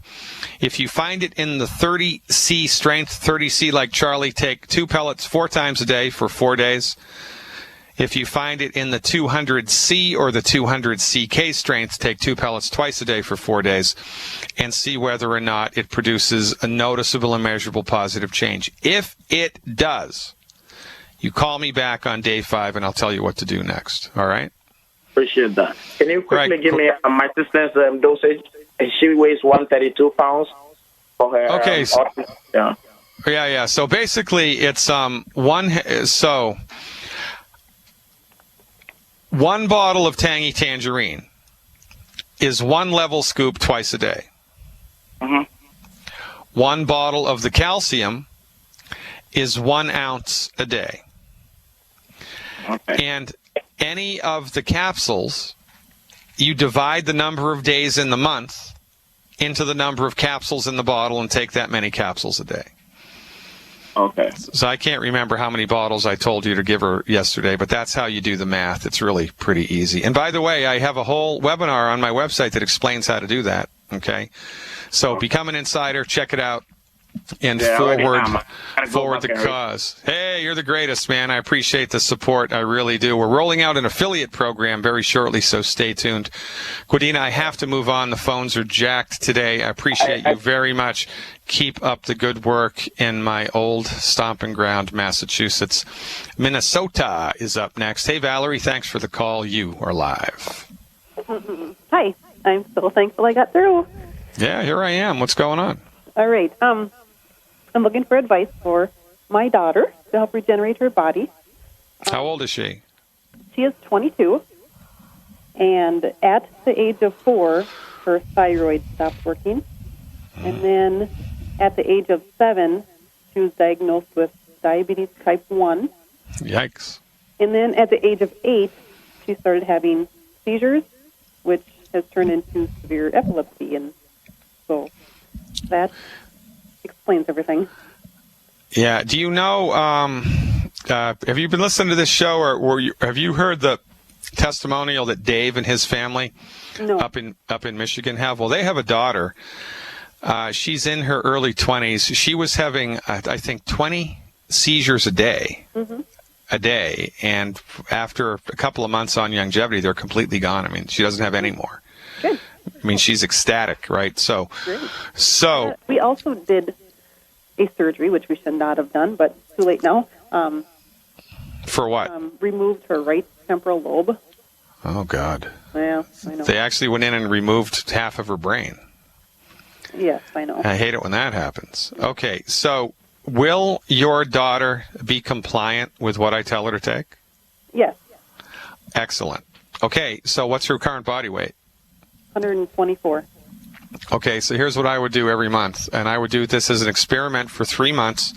If you find it in the 30C strength, 30C like Charlie, take 2 pellets 4 times a day for 4 days. If you find it in the 200C or the 200CK strength, take 2 pellets twice a day for 4 days and see whether or not it produces a noticeable and measurable positive change. If it does, you call me back on day 5 and I'll tell you what to do next. All right? Appreciate that. Can you quickly give me my sister's dosage? She weighs 132 pounds for her. Okay. Yeah. Yeah. So basically, it's one bottle of Tangy Tangerine is 1 level scoop twice a day. 1 bottle of the calcium is 1 ounce a day. Okay. And any of the capsules, you divide the number of days in the month into the number of capsules in the bottle and take that many capsules a day. Okay. So I can't remember how many bottles I told you to give her yesterday, but that's how you do the math. It's really pretty easy. And by the way, I have a whole webinar on my website that explains how to do that. Okay. So become an insider, check it out. And forward the cause. Hey, you're the greatest, man. I appreciate the support. I really do. We're rolling out an affiliate program very shortly, so stay tuned. Quadina, I have to move on. The phones are jacked today. I appreciate you very much. Keep up the good work in my old stomping ground, Massachusetts. Minnesota is up next. Hey, Valerie, thanks for the call. You are live. Hi. I'm so thankful I got through. Yeah, here I am. What's going on? All right. I'm looking for advice for my daughter to help regenerate her body. How old is she? She is 22, and at the age of 4, her thyroid stopped working. And then at the age of 7, she was diagnosed with diabetes type 1. Yikes. And then at the age of 8, she started having seizures, which has turned into severe epilepsy. And so that explains everything. Yeah. Do you know, have you been listening to this show, or have you heard the testimonial that Dave and his family up in Michigan have? Well, they have a daughter. She's in her early 20s. She was having, I think, 20 seizures a day. Mm-hmm. A day. And after a couple of months on Youngevity, they're completely gone. I mean, she doesn't have any more. Good. I mean, she's ecstatic, right? So we also did a surgery, which we should not have done, but too late now. For what? Removed her right temporal lobe. Oh, God. Yeah, I know. They actually went in and removed half of her brain. Yes, I know. I hate it when that happens. Okay, so will your daughter be compliant with what I tell her to take? Yes. Excellent. Okay, so what's her current body weight? 124. Okay, so here's what I would do every month, and I would do this as an experiment for 3 months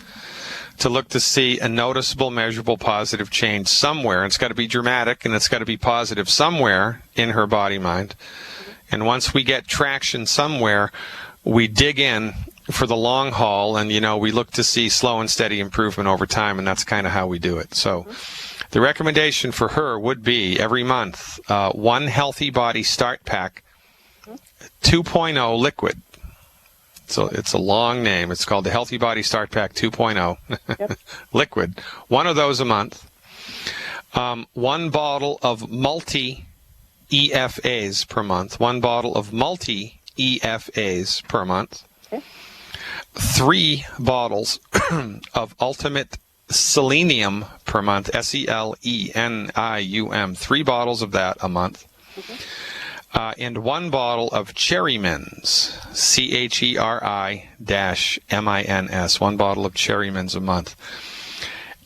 to look to see a noticeable, measurable, positive change somewhere. It's got to be dramatic, and it's got to be positive somewhere in her body mind. And once we get traction somewhere, we dig in for the long haul, and, we look to see slow and steady improvement over time, and that's kind of how we do it. So the recommendation for her would be every month, 1 Healthy Body Start Pack, 2.0 liquid. So it's a long name. It's called the Healthy Body Start Pack 2.0 Yep. liquid. 1 of those a month. 1 bottle of multi-EFAs per month. 1 bottle of multi-EFAs per month. Okay. 3 bottles of Ultimate Selenium per month. SELENIUM. 3 bottles of that a month. Okay. And 1 bottle of Cherry-Mins, CHERI-MINS, 1 bottle of Cherry-Mins a month.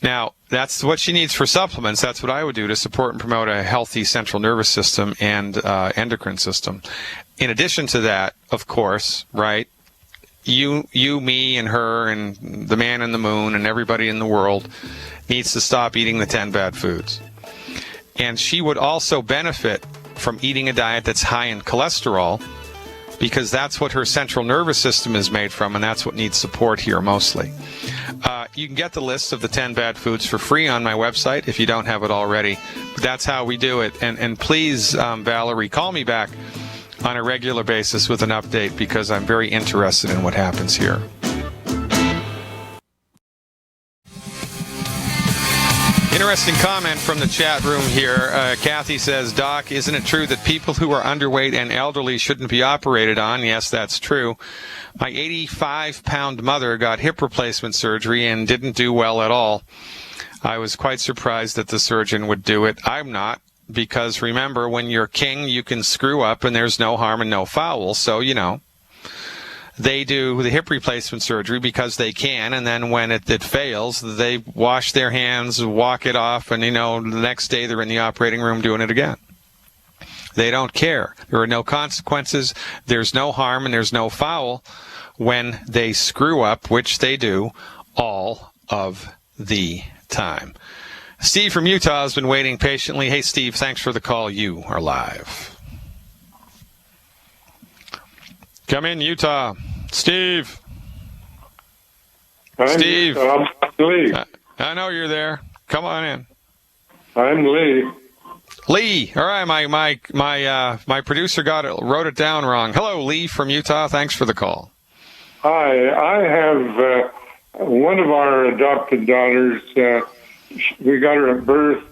Now, that's what she needs for supplements. That's what I would do to support and promote a healthy central nervous system and endocrine system. In addition to that, of course, right, you, me, and her, and the man in the moon, and everybody in the world needs to stop eating the 10 bad foods. And she would also benefit from eating a diet that's high in cholesterol, because that's what her central nervous system is made from, and that's what needs support here mostly. You can get the list of the 10 bad foods for free on my website if you don't have it already. But that's how we do it. And please, Valerie, call me back on a regular basis with an update, because I'm very interested in what happens here. Interesting comment from the chat room here. Kathy says, Doc, isn't it true that people who are underweight and elderly shouldn't be operated on? Yes, that's true. My 85-pound mother got hip replacement surgery and didn't do well at all. I was quite surprised that the surgeon would do it. I'm not, because remember, when you're king, you can screw up and there's no harm and no foul. So, they do the hip replacement surgery because they can, and then when it fails, they wash their hands, walk it off, and, the next day they're in the operating room doing it again. They don't care. There are no consequences, there's no harm, and there's no foul when they screw up, which they do all of the time. Steve from Utah has been waiting patiently. Hey, Steve, thanks for the call. You are live. Come in, Utah. Steve. Steve. I'm Lee. I know you're there. Come on in. I'm Lee. Lee. All right, my producer wrote it down wrong. Hello, Lee from Utah. Thanks for the call. Hi. I have one of our adopted daughters. We got her at birth.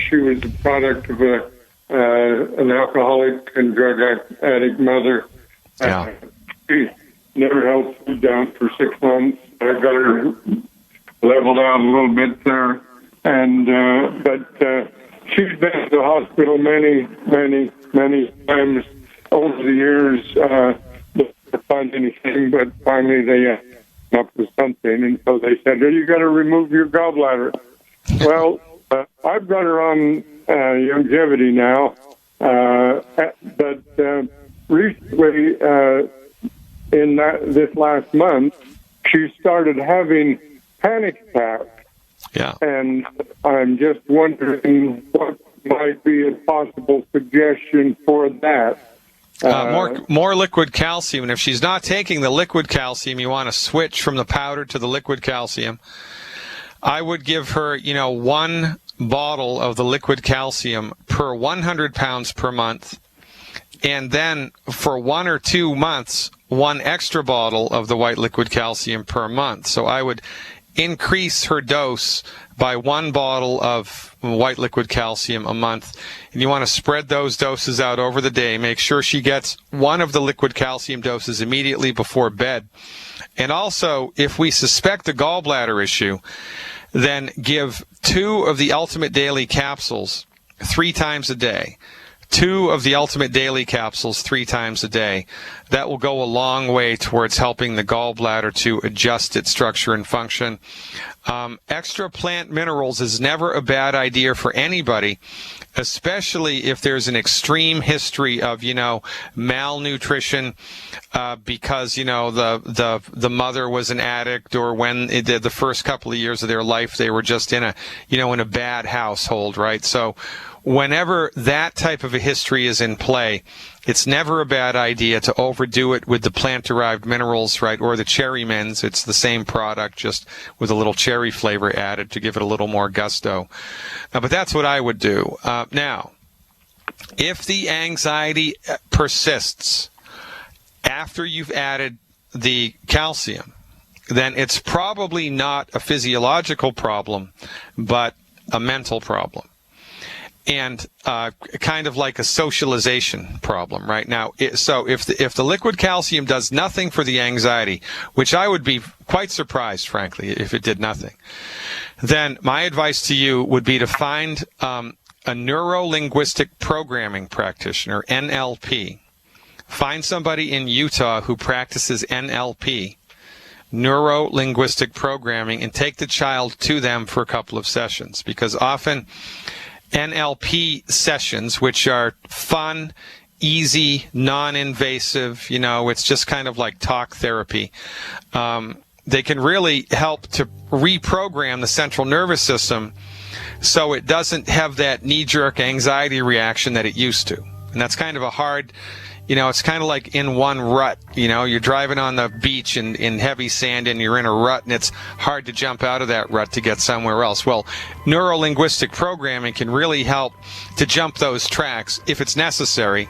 She was a product of an alcoholic and drug addict mother. Yeah. She never held food down for 6 months. I got her leveled out a little bit there, and but she's been to the hospital many times over the years. To find anything, but finally they came up with something, and so they said, "You got to remove your gallbladder." Well, I've got her on longevity now, but recently, in this last month, she started having panic attacks. Yeah. And I'm just wondering what might be a possible suggestion for that. More liquid calcium. And if she's not taking the liquid calcium, you want to switch from the powder to the liquid calcium. I would give her, 1 bottle of the liquid calcium per 100 pounds per month. And then for 1 or 2 months, 1 extra bottle of the white liquid calcium per month. So I would increase her dose by 1 bottle of white liquid calcium a month. And you want to spread those doses out over the day. Make sure she gets 1 of the liquid calcium doses immediately before bed. And also, if we suspect a gallbladder issue, then give 2 of the Ultimate Daily capsules 3 times a day. 2 of the Ultimate Daily capsules 3 times a day. That will go a long way towards helping the gallbladder to adjust its structure and function. Extra plant minerals is never a bad idea for anybody, especially if there's an extreme history of, malnutrition because, the mother was an addict, or when the first couple of years of their life they were just in a bad household, right? So whenever that type of a history is in play, it's never a bad idea to overdo it with the plant-derived minerals, right, or the cherry mints. It's the same product, just with a little cherry flavor added to give it a little more gusto. But that's what I would do. Now, if the anxiety persists after you've added the calcium, then it's probably not a physiological problem, but a mental problem. And kind of like a socialization problem right now. So if the liquid calcium does nothing for the anxiety, which I would be quite surprised, frankly, if it did nothing, then my advice to you would be to find a neuro-linguistic programming practitioner, NLP. Find somebody in Utah who practices NLP, neuro-linguistic programming, and take the child to them for a couple of sessions, because often NLP sessions, which are fun, easy, non-invasive, it's just kind of like talk therapy. They can really help to reprogram the central nervous system so it doesn't have that knee-jerk anxiety reaction that it used to. And that's kind of a hard, it's kind of like in one rut. You're driving on the beach in heavy sand and you're in a rut, and it's hard to jump out of that rut to get somewhere else. Well, neuro-linguistic programming can really help to jump those tracks if it's necessary.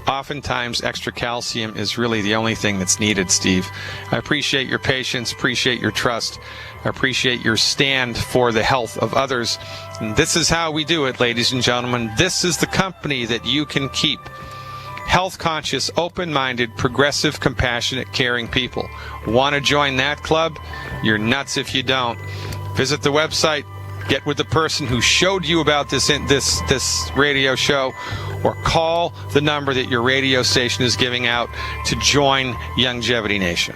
Oftentimes, extra calcium is really the only thing that's needed, Steve. I appreciate your patience, appreciate your trust, I appreciate your stand for the health of others. And this is how we do it, ladies and gentlemen. This is the company that you can keep. Health-conscious, open-minded, progressive, compassionate, caring people. Want to join that club? You're nuts if you don't. Visit the website, get with the person who showed you about this radio show, or call the number that your radio station is giving out to join Longevity Nation.